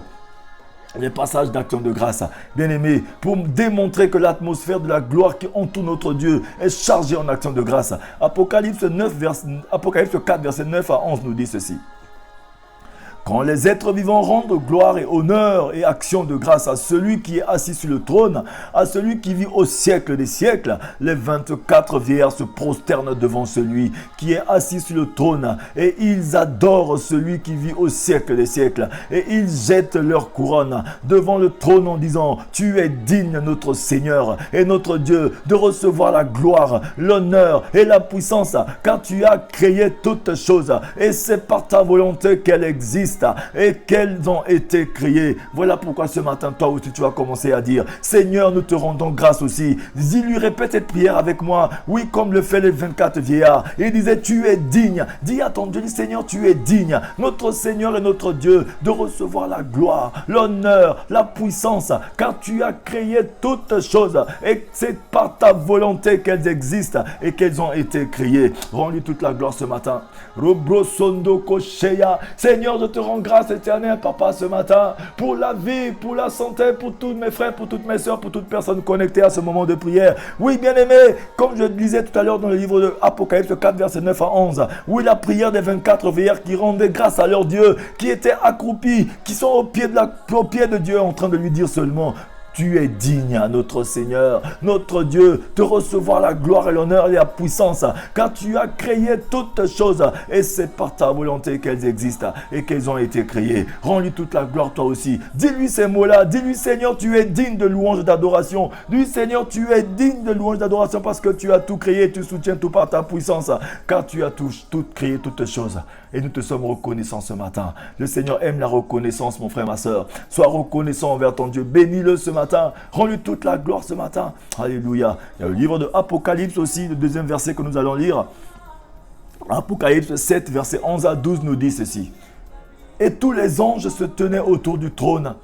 Les passages d'action de grâce, bien-aimé, pour démontrer que l'atmosphère de la gloire qui entoure notre Dieu est chargée en action de grâce. Apocalypse 4, verset 9 à 11 nous dit ceci. Quand les êtres vivants rendent gloire et honneur et action de grâce à celui qui est assis sur le trône, à celui qui vit au siècle des siècles, les 24 vieillards se prosternent devant celui qui est assis sur le trône et ils adorent celui qui vit au siècle des siècles et ils jettent leur couronne devant le trône en disant « Tu es digne, notre Seigneur et notre Dieu, de recevoir la gloire, l'honneur et la puissance, car tu as créé toutes choses et c'est par ta volonté qu'elles existent. Et qu'elles ont été créées. Voilà pourquoi ce matin, toi aussi, tu vas commencer à dire Seigneur, nous te rendons grâce aussi. Dis-lui, répète cette prière avec moi. Oui, comme le fait les 24 vieillards. Il disait, tu es digne. Dis à ton Dieu, dis Seigneur, tu es digne. Notre Seigneur et notre Dieu, de recevoir la gloire, l'honneur, la puissance, car tu as créé toutes choses. Et c'est par ta volonté qu'elles existent et qu'elles ont été créées. Rends-lui toute la gloire ce matin. Seigneur, je te rends grâce éternelle, Papa, ce matin, pour la vie, pour la santé, pour tous mes frères, pour toutes mes soeurs, pour toute personne connectée à ce moment de prière. Oui, bien-aimé, comme je le disais tout à l'heure dans le livre de Apocalypse 4, verset 9 à 11, oui, la prière des 24 veilleurs qui rendaient grâce à leur Dieu, qui étaient accroupis, qui sont au pied de Dieu en train de lui dire seulement tu es digne à notre Seigneur, notre Dieu, de recevoir la gloire et l'honneur et la puissance, car tu as créé toutes choses et c'est par ta volonté qu'elles existent et qu'elles ont été créées. Rends-lui toute la gloire toi aussi. Dis-lui ces mots-là. Dis-lui Seigneur, tu es digne de louange et d'adoration. Dis Seigneur, tu es digne de louange et d'adoration parce que tu as tout créé et tu soutiens tout par ta puissance, car tu as tout créé toutes choses. Et nous te sommes reconnaissants ce matin. Le Seigneur aime la reconnaissance, mon frère, ma soeur. Sois reconnaissant envers ton Dieu. Bénis-le ce matin. Rends-lui toute la gloire ce matin. Alléluia. Il y a le livre de Apocalypse aussi, le deuxième verset que nous allons lire. Apocalypse 7, verset 11 à 12 nous dit ceci. Et tous les anges se tenaient autour du trône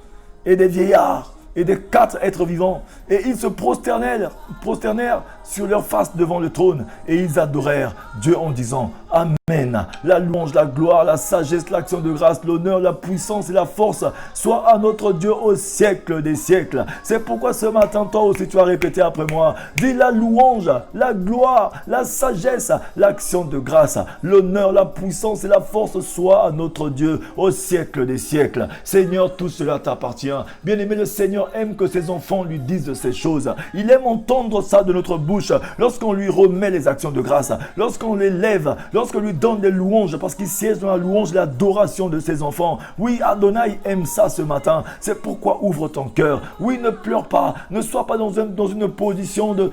et des vieillards et des 4 êtres vivants. Et ils se prosternèrent sur leur face devant le trône. Et ils adorèrent Dieu en disant Amen. La louange, la gloire, la sagesse, l'action de grâce, l'honneur, la puissance et la force soient à notre Dieu au siècle des siècles. C'est pourquoi ce matin, toi aussi, tu as répété après moi. Dis la louange, la gloire, la sagesse, l'action de grâce, l'honneur, la puissance et la force soient à notre Dieu au siècle des siècles. Seigneur, tout cela t'appartient. Bien-aimé, le Seigneur aime que ses enfants lui disent ces choses. Il aime entendre ça de notre bouche lorsqu'on lui remet les actions de grâce, lorsqu'on les lève, lorsqu'on lui donne des louanges, parce qu'il siège dans la louange, l'adoration de ses enfants. Oui, Adonai aime ça ce matin. C'est pourquoi ouvre ton cœur. Oui, ne pleure pas. Ne sois pas dans une position de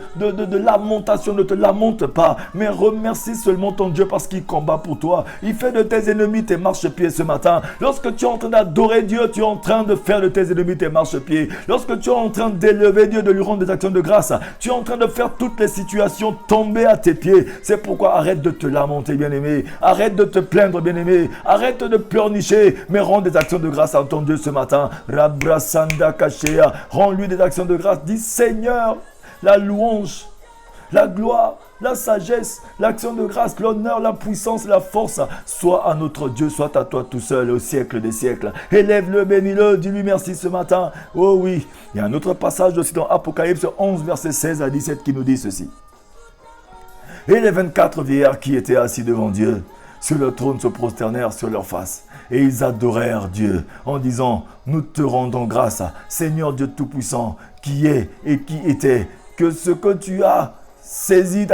lamentation. Ne te lamente pas, mais remercie seulement ton Dieu parce qu'il combat pour toi. Il fait de tes ennemis tes marchepieds ce matin. Lorsque tu es en train d'adorer Dieu, tu es en train de faire de tes ennemis tes marchepieds. Lorsque tu es en train d'élever Dieu, de lui rendre des actions de grâce, tu es en train de faire toutes les situations tomber à tes pieds. C'est pourquoi arrête de te lamenter, bien-aimé. Arrête de te plaindre, bien-aimé. Arrête de pleurnicher, mais rends des actions de grâce à ton Dieu ce matin. Rabrasanda Kashea. Rends-lui des actions de grâce. Dis Seigneur, la louange, la gloire, la sagesse, l'action de grâce, l'honneur, la puissance, la force, soit à notre Dieu, soit à toi tout seul au siècle des siècles. Élève-le, bénis-le, dis-lui merci ce matin. Oh oui, il y a un autre passage aussi dans Apocalypse 11, verset 16 à 17 qui nous dit ceci. Et les 24 vieillards qui étaient assis devant Dieu, sur le trône se prosternèrent sur leur face. Et ils adorèrent Dieu en disant, nous te rendons grâce, Seigneur Dieu Tout-Puissant, qui est et qui était, que ce que tu as saisi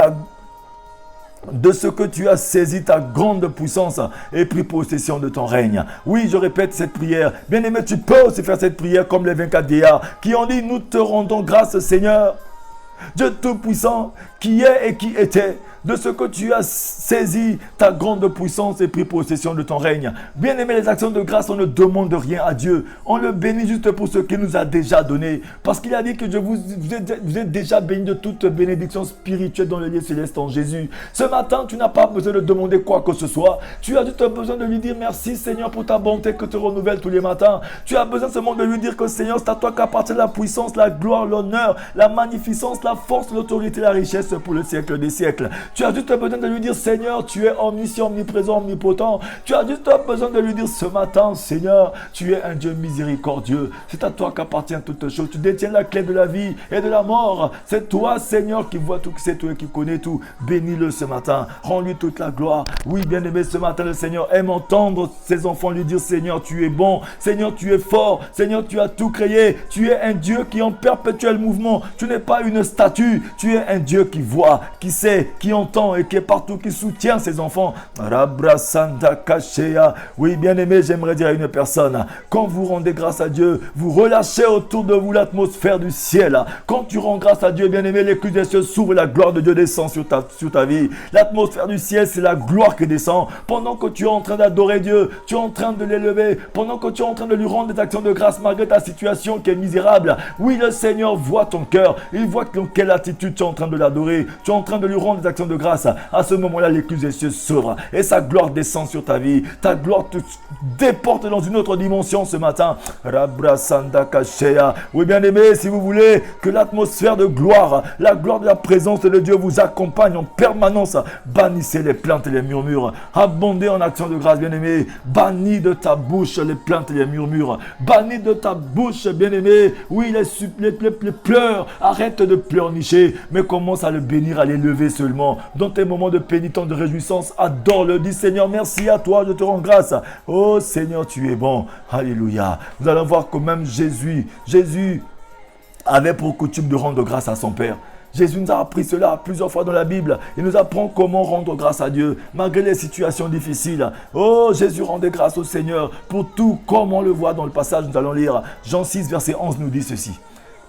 ta grande puissance et pris possession de ton règne. Oui, je répète cette prière. Bien-aimé, tu peux aussi faire cette prière comme les 24 vieillards qui ont dit, nous te rendons grâce, Seigneur, Dieu Tout-Puissant, qui est et qui était, de ce que tu as saisi ta grande puissance et pris possession de ton règne. Bien aimé, les actions de grâce, on ne demande rien à Dieu. On le bénit juste pour ce qu'il nous a déjà donné. Parce qu'il a dit que vous êtes déjà bénis de toute bénédiction spirituelle dans le lieu céleste en Jésus. Ce matin, tu n'as pas besoin de demander quoi que ce soit. Tu as juste besoin de lui dire merci Seigneur pour ta bonté que tu renouvelles tous les matins. Tu as besoin seulement de lui dire que Seigneur, c'est à toi qu'appartient la puissance, la gloire, l'honneur, la magnificence, la force, l'autorité, la richesse pour le siècle des siècles. Tu as juste besoin de lui dire Seigneur, tu es omniscient, omniprésent, omnipotent. Tu as juste besoin de lui dire ce matin Seigneur, tu es un Dieu miséricordieux. C'est à toi qu'appartient toutes choses. Tu détiens la clé de la vie et de la mort. C'est toi Seigneur qui vois tout, c'est toi qui connais tout. Bénis-le ce matin. Rends-lui toute la gloire. Oui, bien-aimé, ce matin le Seigneur aime entendre ses enfants lui dire Seigneur, tu es bon. Seigneur, tu es fort. Seigneur, tu as tout créé. Tu es un Dieu qui est en perpétuel mouvement. Tu n'es pas une statue. Tu es un Dieu qui voit, qui sait, qui entend et qui est partout, qui soutient ses enfants. Rabrasanda Kashea. Oui, bien-aimé, j'aimerais dire à une personne, quand vous rendez grâce à Dieu, vous relâchez autour de vous l'atmosphère du ciel. Quand tu rends grâce à Dieu, bien-aimé, les clés des cieux s'ouvrent, la gloire de Dieu descend sur ta vie. L'atmosphère du ciel, c'est la gloire qui descend. Pendant que tu es en train d'adorer Dieu, tu es en train de l'élever, pendant que tu es en train de lui rendre des actions de grâce malgré ta situation qui est misérable. Oui, le Seigneur voit ton cœur. Il voit dans quelle attitude tu es en train de l'adorer. Tu es en train de lui rendre des actions de grâce. À ce moment-là, les clés des cieux s'ouvrent et sa gloire descend sur ta vie. Ta gloire te déporte dans une autre dimension ce matin. Rabrasanda Kashea. Oui, bien-aimé, si vous voulez que l'atmosphère de gloire, la gloire de la présence de Dieu vous accompagne en permanence, bannissez les plaintes et les murmures. Abondez en action de grâce, bien-aimé. Bannis de ta bouche les plaintes et les murmures. Bannis de ta bouche, bien-aimé. Oui, les pleurs. Arrête de pleurnicher, mais commence à le bénir, à l'élever seulement. Dans tes moments de pénitence, de réjouissance, adore-le. Dis Seigneur, merci à toi, je te rends grâce. Oh Seigneur, tu es bon. Alléluia. Nous allons voir que même Jésus avait pour coutume de rendre grâce à son Père. Jésus nous a appris cela plusieurs fois dans la Bible. Il nous apprend comment rendre grâce à Dieu malgré les situations difficiles. Oh, Jésus rendait grâce au Seigneur pour tout, comme on le voit dans le passage. Nous allons lire Jean 6, verset 11 nous dit ceci.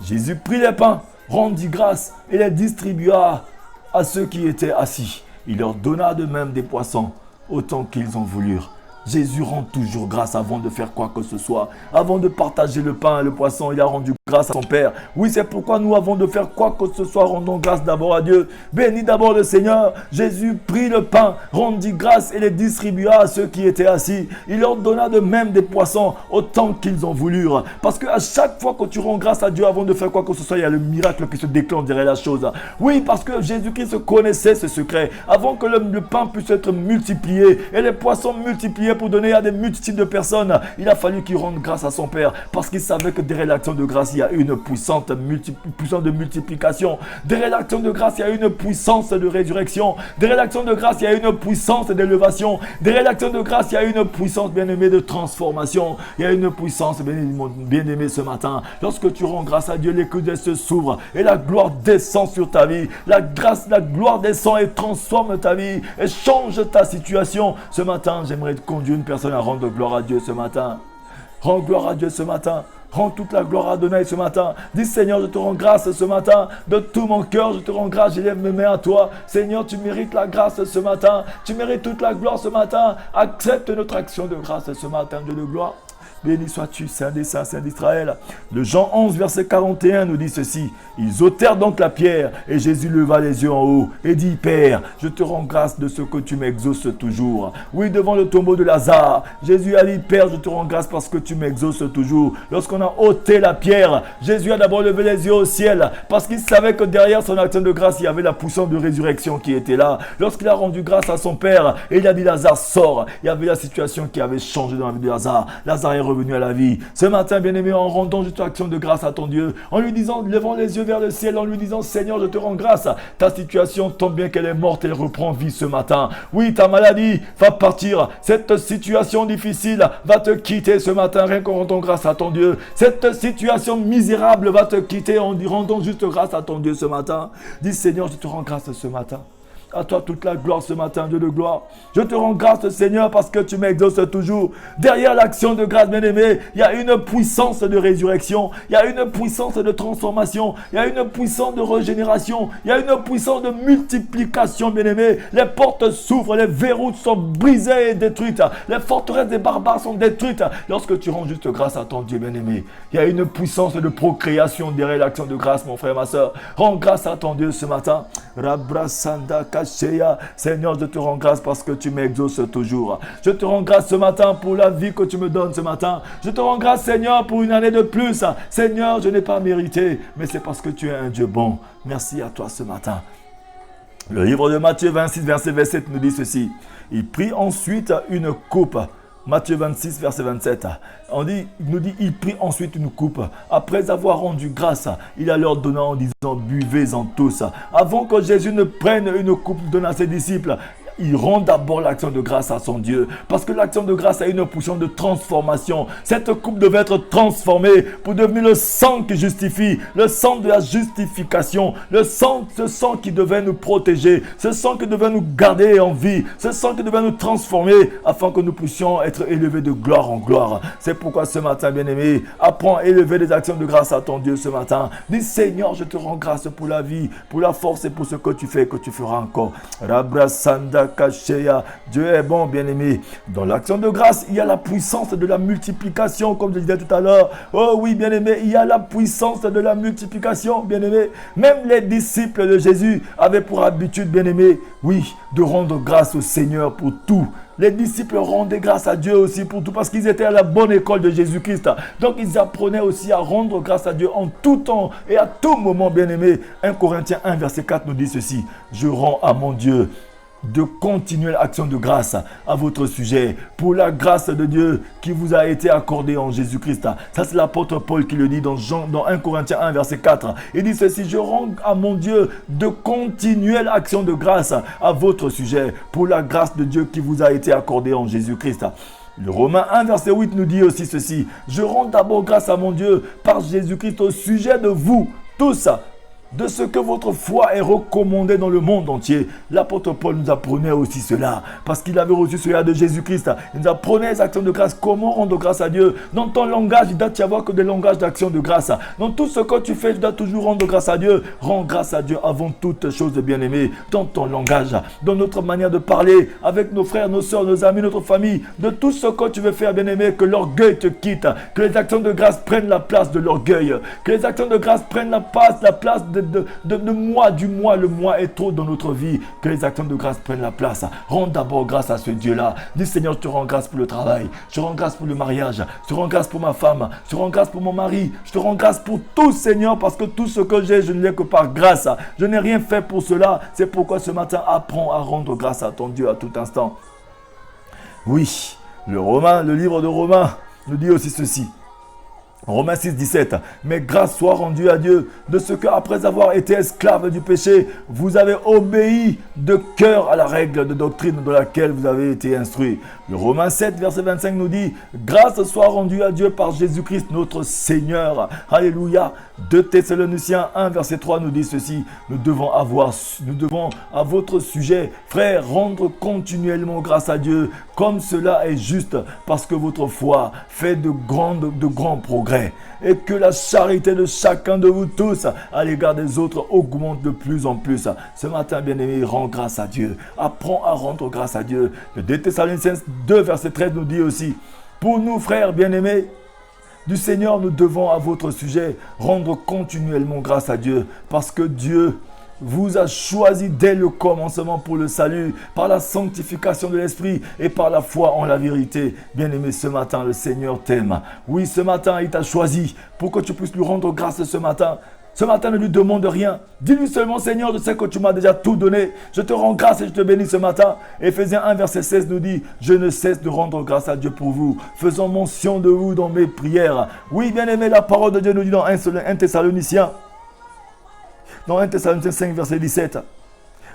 Jésus prit les pains, rendit grâce et les distribua à ceux qui étaient assis. Il leur donna de même des poissons, autant qu'ils en voulurent. Jésus rend toujours grâce avant de faire quoi que ce soit. Avant de partager le pain et le poisson, il a rendu grâce à son Père. Oui, c'est pourquoi nous, avant de faire quoi que ce soit, rendons grâce d'abord à Dieu. Bénis d'abord le Seigneur. Jésus prit le pain, rendit grâce et les distribua à ceux qui étaient assis. Il leur donna de même des poissons autant qu'ils en voulurent. Parce qu'à chaque fois que tu rends grâce à Dieu avant de faire quoi que ce soit, il y a le miracle qui se déclenche derrière la chose. Oui, parce que Jésus-Christ connaissait ce secret. Avant que le pain puisse être multiplié et les poissons multipliés pour donner à des multitudes de personnes, il a fallu qu'il rende grâce à son Père. Parce qu'il savait que derrière l'action de grâce, il y a une puissance de multiplication. Derrière l'action de grâce, il y a une puissance de résurrection. Derrière l'action de grâce, il y a une puissance d'élévation. Derrière l'action de grâce, il y a une puissance, bien-aimée, de transformation. Il y a une puissance, bien-aimé, ce matin. Lorsque tu rends grâce à Dieu, les coudes se s'ouvrent et la gloire descend sur ta vie. La grâce, la gloire descend et transforme ta vie et change ta situation. Ce matin, j'aimerais conduire une personne à rendre gloire à Dieu ce matin. Rends gloire à Dieu ce matin. Rends toute la gloire à Adonai ce matin. Dis Seigneur, je te rends grâce ce matin. De tout mon cœur, je te rends grâce. J'élève mes mains à toi. Seigneur, tu mérites la grâce ce matin. Tu mérites toute la gloire ce matin. Accepte notre action de grâce ce matin, Dieu de gloire. Béni sois-tu, Saint des Saints, Saint d'Israël. Le Jean 11, verset 41 nous dit ceci. Ils ôtèrent donc la pierre et Jésus leva les yeux en haut et dit, Père, je te rends grâce de ce que tu m'exauces toujours. Oui, devant le tombeau de Lazare, Jésus a dit, Père, je te rends grâce parce que tu m'exauces toujours. Lorsqu'on a ôté la pierre, Jésus a d'abord levé les yeux au ciel parce qu'il savait que derrière son action de grâce, il y avait la puissance de résurrection qui était là. Lorsqu'il a rendu grâce à son Père et il a dit, Lazare, sort. Il y avait la situation qui avait changé dans la vie de Lazare. Lazare est revenu à la vie. Ce matin, bien-aimé, en rendant juste action de grâce à ton Dieu, en lui disant, levant les yeux vers le ciel, en lui disant, Seigneur, je te rends grâce. Ta situation tombe bien qu'elle est morte, elle reprend vie ce matin. Oui, ta maladie va partir. Cette situation difficile va te quitter ce matin, rien qu'en rendant grâce à ton Dieu. Cette situation misérable va te quitter en rendant juste grâce à ton Dieu ce matin. Dis, Seigneur, je te rends grâce ce matin. À toi toute la gloire ce matin, Dieu de gloire. Je te rends grâce, Seigneur, parce que tu m'exauces toujours. Derrière l'action de grâce, bien-aimé, il y a une puissance de résurrection. Il y a une puissance de transformation. Il y a une puissance de régénération. Il y a une puissance de multiplication, bien-aimé. Les portes s'ouvrent, les verrous sont brisés et détruites. Les forteresses des barbares sont détruites. Lorsque tu rends juste grâce à ton Dieu, bien-aimé, il y a une puissance de procréation derrière l'action de grâce, mon frère, ma soeur. Rends grâce à ton Dieu ce matin. Rabrasanda Seigneur, je te rends grâce parce que tu m'exauces toujours. Je te rends grâce ce matin pour la vie que tu me donnes ce matin. Je te rends grâce, Seigneur, pour une année de plus. Seigneur, je n'ai pas mérité, mais c'est parce que tu es un Dieu bon. Merci à toi ce matin. Le livre de Matthieu 26, verset 27 nous dit ceci. Il prit ensuite une coupe. Matthieu 26, verset 27. Il nous dit, il prit ensuite une coupe. Après avoir rendu grâce, il a leur donné en disant, buvez-en tous. Avant que Jésus ne prenne une coupe, donne à ses disciples, il rend d'abord l'action de grâce à son Dieu. Parce que l'action de grâce a une puissance de transformation. Cette coupe devait être transformée pour devenir le sang qui justifie. Le sang de la justification. Ce sang qui devait nous protéger. Ce sang qui devait nous garder en vie. Ce sang qui devait nous transformer afin que nous puissions être élevés de gloire en gloire. C'est pourquoi ce matin, bien-aimé, apprends à élever des actions de grâce à ton Dieu ce matin. Dis, Seigneur, je te rends grâce pour la vie, pour la force et pour ce que tu fais et que tu feras encore. Rabrasanda Kacheya. Dieu est bon, bien-aimé. Dans l'action de grâce, il y a la puissance de la multiplication, comme je disais tout à l'heure. Oh oui, bien-aimé, il y a la puissance de la multiplication, bien-aimé. Même les disciples de Jésus avaient pour habitude, bien-aimé, oui, de rendre grâce au Seigneur pour tout. Les disciples rendaient grâce à Dieu aussi pour tout parce qu'ils étaient à la bonne école de Jésus-Christ. Donc ils apprenaient aussi à rendre grâce à Dieu en tout temps et à tout moment, bien-aimé. 1 Corinthiens 1, verset 4 nous dit ceci. Je rends à mon Dieu de continuelle action de grâce à votre sujet pour la grâce de Dieu qui vous a été accordée en Jésus-Christ. Ça, c'est l'apôtre Paul qui le dit dans 1 Corinthiens 1, verset 4. Il dit ceci, je rends à mon Dieu de continuelle action de grâce à votre sujet pour la grâce de Dieu qui vous a été accordée en Jésus-Christ. Le Romains 1, verset 8 nous dit aussi ceci, je rends d'abord grâce à mon Dieu par Jésus-Christ au sujet de vous tous. de ce que votre foi est recommandée dans le monde entier. L'apôtre Paul nous apprenait aussi cela, parce qu'il avait reçu cela de Jésus-Christ. Il nous apprenait les actions de grâce, comment rendre grâce à Dieu. Dans ton langage, il doit y avoir que des langages d'action de grâce. Dans tout ce que tu fais, tu dois toujours rendre grâce à Dieu. Rends grâce à Dieu avant toute chose, bien-aimé, dans ton langage, dans notre manière de parler, avec nos frères, nos soeurs, nos amis, notre famille, de tout ce que tu veux faire, bien-aimé, que l'orgueil te quitte, que les actions de grâce prennent la place de l'orgueil, que les actions de grâce prennent la place de moi, du moi. Le moi est trop dans notre vie, que les actions de grâce prennent la place. Rends d'abord grâce à ce Dieu-là. Dis Seigneur, je te rends grâce pour le travail, je te rends grâce pour le mariage, je te rends grâce pour ma femme, je te rends grâce pour mon mari, je te rends grâce pour tout, Seigneur, parce que tout ce que j'ai, je ne l'ai que par grâce. Je n'ai rien fait pour cela. C'est pourquoi ce matin, apprends à rendre grâce à ton Dieu à tout instant. Oui, le livre de Romains nous dit aussi ceci. Romains 6, 17. Mais grâce soit rendue à Dieu de ce qu'après avoir été esclave du péché, vous avez obéi de cœur à la règle de doctrine dans laquelle vous avez été instruits. Le Romains 7, verset 25 nous dit, grâce soit rendue à Dieu par Jésus-Christ notre Seigneur. Alléluia. 2 Thessaloniciens 1, verset 3 nous dit ceci. Nous devons à votre sujet, frères, rendre continuellement grâce à Dieu, comme cela est juste, parce que votre foi fait de grands progrès. Et que la charité de chacun de vous tous à l'égard des autres augmente de plus en plus. Ce matin, bien-aimé, rends grâce à Dieu. Apprends à rendre grâce à Dieu. Le 2 Thessaloniciens 2, verset 13 nous dit aussi, pour nous, frères bien-aimés, du Seigneur, nous devons à votre sujet rendre continuellement grâce à Dieu, parce que Dieu vous a choisi dès le commencement pour le salut, par la sanctification de l'esprit et par la foi en la vérité. Bien-aimé, ce matin, le Seigneur t'aime. Oui, ce matin, il t'a choisi pour que tu puisses lui rendre grâce ce matin. Ce matin, ne lui demande rien. Dis-lui seulement, Seigneur, je sais que tu m'as déjà tout donné. Je te rends grâce et je te bénis ce matin. Éphésiens 1, verset 16 nous dit, je ne cesse de rendre grâce à Dieu pour vous, faisant mention de vous dans mes prières. Oui, bien-aimé, la parole de Dieu nous dit dans 1 Thessaloniciens, dans 1 Thessaloniciens 5, verset 17,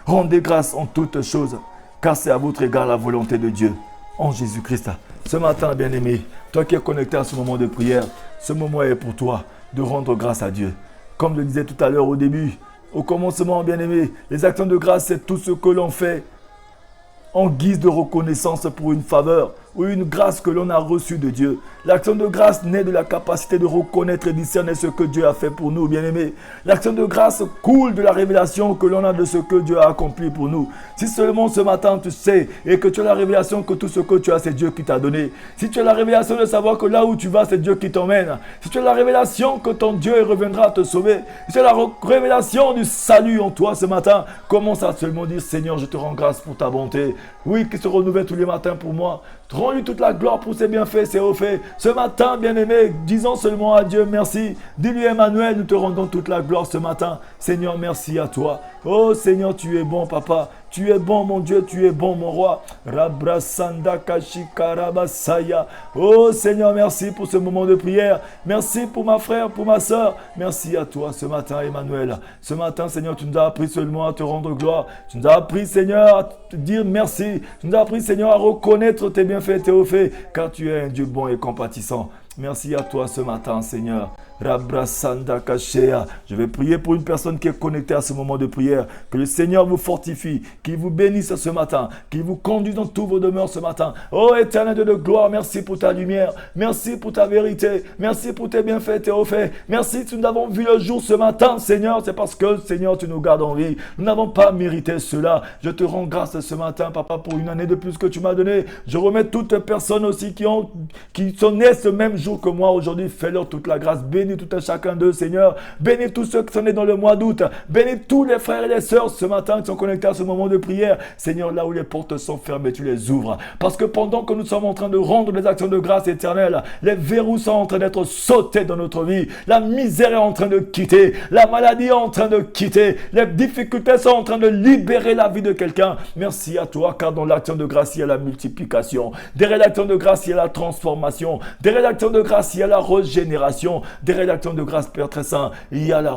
rendez grâce en toutes choses, car c'est à votre égard la volonté de Dieu, en Jésus-Christ. Ce matin, bien-aimé, toi qui es connecté à ce moment de prière, ce moment est pour toi de rendre grâce à Dieu. Comme je le disais tout à l'heure au début, au commencement, bien-aimé, les actions de grâce, c'est tout ce que l'on fait en guise de reconnaissance pour une faveur ou une grâce que l'on a reçue de Dieu. L'action de grâce naît de la capacité de reconnaître et discerner ce que Dieu a fait pour nous, bien-aimés. L'action de grâce coule de la révélation que l'on a de ce que Dieu a accompli pour nous. Si seulement ce matin tu sais et que tu as la révélation que tout ce que tu as, c'est Dieu qui t'a donné. Si tu as la révélation de savoir que là où tu vas, c'est Dieu qui t'emmène. Si tu as la révélation que ton Dieu reviendra te sauver. Si tu as la révélation du salut en toi ce matin, commence à seulement dire, Seigneur, je te rends grâce pour ta bonté. Oui, qui se renouvelle tous les matins pour moi. Rends-lui toute la gloire pour ses bienfaits, ses hauts faits. Ce matin, bien-aimé, disons seulement à Dieu merci. Dis-lui, Emmanuel, nous te rendons toute la gloire ce matin. Seigneur, merci à toi. Oh Seigneur, tu es bon, papa. Tu es bon, mon Dieu, tu es bon, mon roi. Rabrasanda Kashikarabasaya. Oh Seigneur, merci pour ce moment de prière. Merci pour ma frère, pour ma soeur. Merci à toi ce matin, Emmanuel. Ce matin, Seigneur, tu nous as appris seulement à te rendre gloire. Tu nous as appris, Seigneur, à te dire merci. Tu nous as appris, Seigneur, à reconnaître tes bienfaits, tes hauts faits, car tu es un Dieu bon et compatissant. Merci à toi ce matin, Seigneur. Rabrasanda Kashea. Je vais prier pour une personne qui est connectée à ce moment de prière. Que le Seigneur vous fortifie, qu'il vous bénisse ce matin, qu'il vous conduise dans tous vos demeures ce matin. Oh éternel Dieu de gloire, merci pour ta lumière, merci pour ta vérité, merci pour tes bienfaits, tes hauts faits. Merci si nous avons vu le jour ce matin, Seigneur, c'est parce que, Seigneur, tu nous gardes en vie. Nous n'avons pas mérité cela. Je te rends grâce ce matin, Papa, pour une année de plus que tu m'as donné. Je remets toutes les personnes aussi qui sont nées ce même jour que moi aujourd'hui. Fais-leur toute la grâce. Bénis tout un chacun d'eux, Seigneur. Bénis tous ceux qui sont nés dans le mois d'août. Bénis tous les frères et les sœurs ce matin qui sont connectés à ce moment de prière. Seigneur, là où les portes sont fermées, tu les ouvres. Parce que pendant que nous sommes en train de rendre des actions de grâce éternelle, les verrous sont en train d'être sautés dans notre vie. La misère est en train de quitter. La maladie est en train de quitter. Les difficultés sont en train de libérer la vie de quelqu'un. Merci à toi, car dans l'action de grâce, il y a la multiplication. Derrière l'action de grâce, il y a la transformation. Derrière l'action de grâce, il y a la régénération. Derrière réelles actions de grâce, Père très saint. Il y a la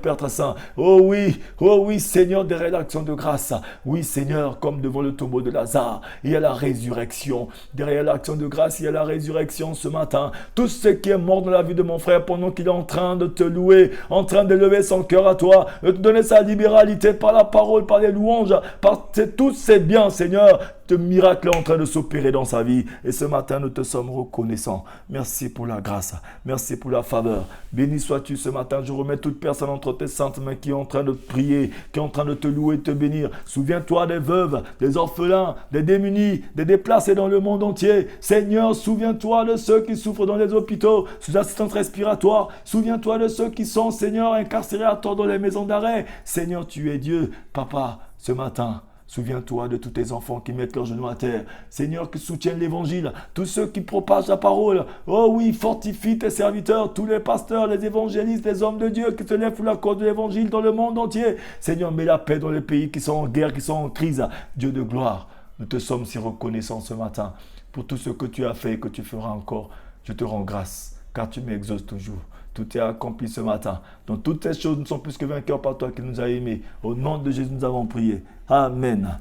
Père très saint. Oh oui, Seigneur, des réelles actions de grâce. Oui, Seigneur, comme devant le tombeau de Lazare, il y a la résurrection. Des réelles actions de grâce, il y a la résurrection ce matin. Tout ce qui est mort dans la vie de mon frère pendant qu'il est en train de te louer, en train de lever son cœur à toi, de te donner sa libéralité par la parole, par les louanges, par tous ces biens, Seigneur. Ce miracle est en train de s'opérer dans sa vie. Et ce matin, nous te sommes reconnaissants. Merci pour la grâce. Merci pour la faveur. Béni sois-tu ce matin. Je remets toute personne entre tes saintes mains qui est en train de prier, qui est en train de te louer, de te bénir. Souviens-toi des veuves, des orphelins, des démunis, des déplacés dans le monde entier. Seigneur, souviens-toi de ceux qui souffrent dans les hôpitaux, sous assistance respiratoire. Souviens-toi de ceux qui sont, Seigneur, incarcérés à tort dans les maisons d'arrêt. Seigneur, tu es Dieu. Papa, ce matin, souviens-toi de tous tes enfants qui mettent leurs genoux à terre. Seigneur, qui soutiennent l'évangile. Tous ceux qui propagent la parole. Oh oui, fortifie tes serviteurs. Tous les pasteurs, les évangélistes, les hommes de Dieu qui se lèvent pour la cause de l'évangile dans le monde entier. Seigneur, mets la paix dans les pays qui sont en guerre, qui sont en crise. Dieu de gloire, nous te sommes si reconnaissants ce matin pour tout ce que tu as fait et que tu feras encore. Je te rends grâce, car tu m'exauces toujours. Tout est accompli ce matin. Donc toutes ces choses ne sont plus que vainqueurs par toi qui nous as aimés. Au nom de Jésus, nous avons prié. Amen.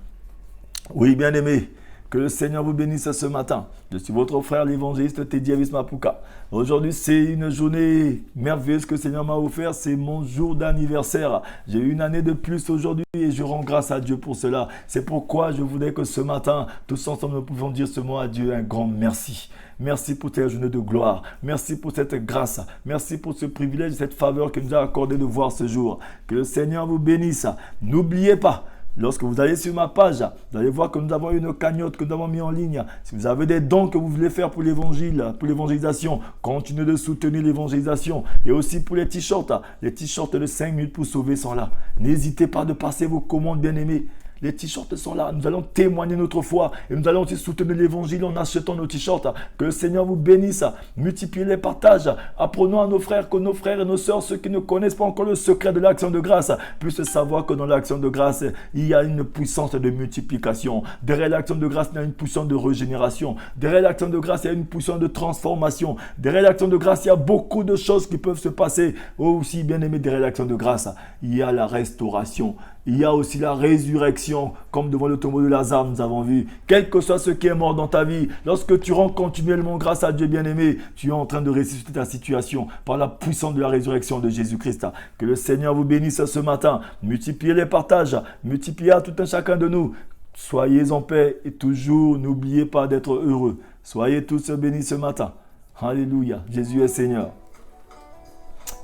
Oui, bien-aimés, que le Seigneur vous bénisse ce matin. Je suis votre frère, l'évangéliste Teddy Avis Mapuka. Aujourd'hui, c'est une journée merveilleuse que le Seigneur m'a offert. C'est mon jour d'anniversaire. J'ai eu une année de plus aujourd'hui et je rends grâce à Dieu pour cela. C'est pourquoi je voudrais que ce matin, tous ensemble, nous pouvons dire ce mot à Dieu, un grand merci. Merci pour tes journées de gloire. Merci pour cette grâce. Merci pour ce privilège, cette faveur qu'il nous a accordé de voir ce jour. Que le Seigneur vous bénisse. N'oubliez pas, lorsque vous allez sur ma page, vous allez voir que nous avons une cagnotte que nous avons mis en ligne. Si vous avez des dons que vous voulez faire pour l'évangile, pour l'évangélisation, continuez de soutenir l'évangélisation. Et aussi pour les t-shirts de 5 minutes pour sauver sont là. N'hésitez pas de passer vos commandes, bien-aimés. Les t-shirts sont là. Nous allons témoigner notre foi et nous allons aussi soutenir l'évangile en achetant nos t-shirts. Que le Seigneur vous bénisse. Multipliez les partages. Apprenons à nos frères que nos frères et nos sœurs, ceux qui ne connaissent pas encore le secret de l'action de grâce, puissent savoir que dans l'action de grâce, il y a une puissance de multiplication. Derrière l'action de grâce, il y a une puissance de régénération. Derrière l'action de grâce, il y a une puissance de transformation. Derrière l'action de grâce, il y a beaucoup de choses qui peuvent se passer. Aussi, bien aimé, derrière l'action de grâce, il y a la restauration. Il y a aussi la résurrection, comme devant le tombeau de Lazare, nous avons vu. Quel que soit ce qui est mort dans ta vie, lorsque tu rends continuellement grâce à Dieu bien-aimé, tu es en train de ressusciter ta situation par la puissance de la résurrection de Jésus-Christ. Que le Seigneur vous bénisse ce matin. Multipliez les partages, multipliez à tout un chacun de nous. Soyez en paix et toujours n'oubliez pas d'être heureux. Soyez tous bénis ce matin. Alléluia, Jésus est Seigneur.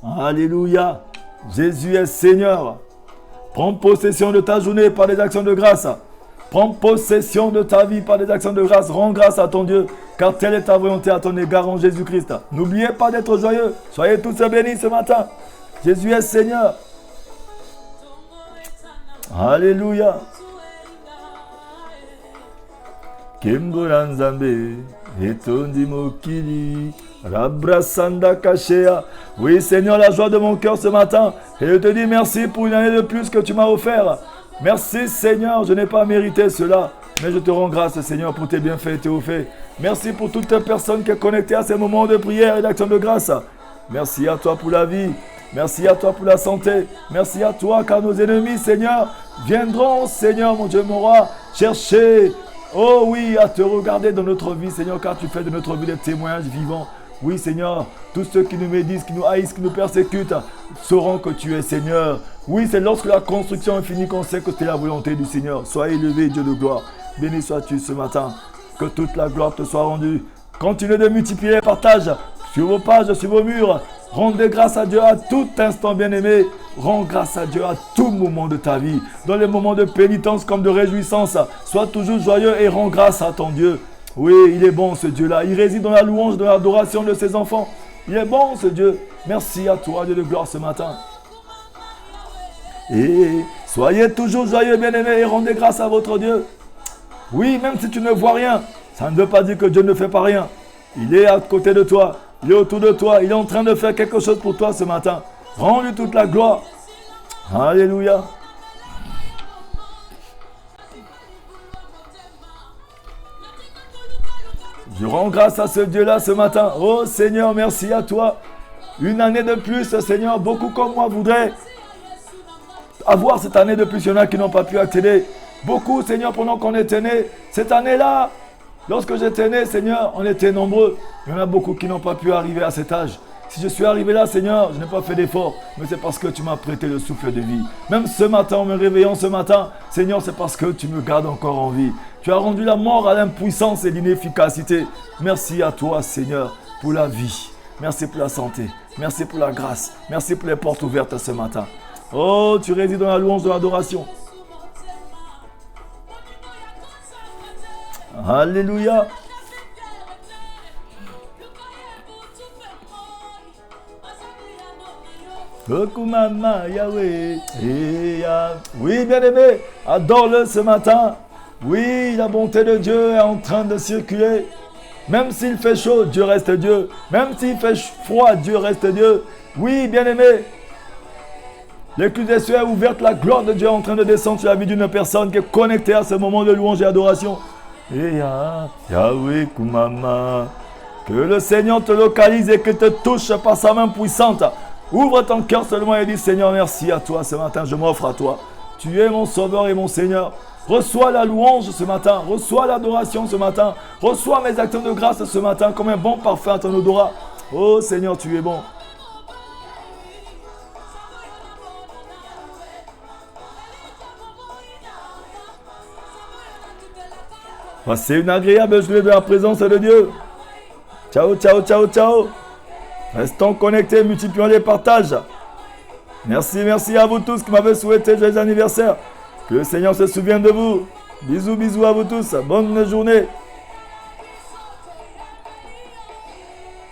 Alléluia, Jésus est Seigneur. Prends possession de ta journée par des actions de grâce. Prends possession de ta vie par des actions de grâce. Rends grâce à ton Dieu, car telle est ta volonté à ton égard en Jésus-Christ. N'oubliez pas d'être joyeux. Soyez tous bénis ce matin. Jésus est Seigneur. Alléluia. Kimburanzambe, etondi mokili. Oui, Seigneur, la joie de mon cœur ce matin. Et je te dis merci pour une année de plus que tu m'as offert. Merci, Seigneur, je n'ai pas mérité cela. Mais je te rends grâce, Seigneur, pour tes bienfaits et tes faits. Merci pour toutes les personnes qui sont connectées à ces moments de prière et d'action de grâce. Merci à toi pour la vie. Merci à toi pour la santé. Merci à toi, car nos ennemis, Seigneur, viendront, Seigneur, mon Dieu, mon roi, chercher. Oh oui, à te regarder dans notre vie, Seigneur, car tu fais de notre vie des témoignages vivants. Oui, Seigneur, tous ceux qui nous médisent, qui nous haïssent, qui nous persécutent, sauront que tu es Seigneur. Oui, c'est lorsque la construction est finie qu'on sait que c'est la volonté du Seigneur. Sois élevé, Dieu de gloire. Béni sois-tu ce matin. Que toute la gloire te soit rendue. Continuez de multiplier les partages sur vos pages, sur vos murs. Rendez grâce à Dieu à tout instant, bien-aimé. Rends grâce à Dieu à tout moment de ta vie. Dans les moments de pénitence comme de réjouissance, sois toujours joyeux et rends grâce à ton Dieu. Oui, il est bon ce Dieu-là. Il réside dans la louange, dans l'adoration de ses enfants. Il est bon ce Dieu. Merci à toi, Dieu de gloire, ce matin. Et soyez toujours joyeux, bien-aimés, et rendez grâce à votre Dieu. Oui, même si tu ne vois rien, ça ne veut pas dire que Dieu ne fait pas rien. Il est à côté de toi. Il est autour de toi. Il est en train de faire quelque chose pour toi ce matin. Rends-lui toute la gloire. Alléluia. Je rends grâce à ce Dieu-là ce matin. Oh Seigneur, merci à toi. Une année de plus, Seigneur, beaucoup comme moi voudraient avoir cette année de plus. Il y en a qui n'ont pas pu accéder. Beaucoup, Seigneur, pendant qu'on était nés, cette année-là, lorsque j'étais né, Seigneur, on était nombreux. Il y en a beaucoup qui n'ont pas pu arriver à cet âge. Si je suis arrivé là, Seigneur, je n'ai pas fait d'effort, mais c'est parce que tu m'as prêté le souffle de vie. Même ce matin, en me réveillant ce matin, Seigneur, c'est parce que tu me gardes encore en vie. Tu as rendu la mort à l'impuissance et l'inefficacité. Merci à toi, Seigneur, pour la vie. Merci pour la santé. Merci pour la grâce. Merci pour les portes ouvertes ce matin. Oh, tu résides dans la louange de l'adoration. Alléluia. Yahweh. Oui, bien-aimé, adore-le ce matin. Oui, la bonté de Dieu est en train de circuler. Même s'il fait chaud, Dieu reste Dieu. Même s'il fait froid, Dieu reste Dieu. Oui, bien-aimé, l'écluse des cieux est ouverte. La gloire de Dieu est en train de descendre sur la vie d'une personne qui est connectée à ce moment de louange et adoration. Yahweh Kumama. Que le Seigneur te localise et que te touche par sa main puissante. Ouvre ton cœur seulement et dis Seigneur, merci à toi ce matin, je m'offre à toi. Tu es mon sauveur et mon Seigneur. Reçois la louange ce matin, reçois l'adoration ce matin, reçois mes actes de grâce ce matin comme un bon parfum à ton odorat. Oh Seigneur, tu es bon. Passez une agréable journée de la présence de Dieu. Ciao, ciao, ciao, ciao. Restons connectés, multiplions les partages. Merci à vous tous qui m'avez souhaité joyeux anniversaire. Que le Seigneur se souvienne de vous. Bisous à vous tous. Bonne journée.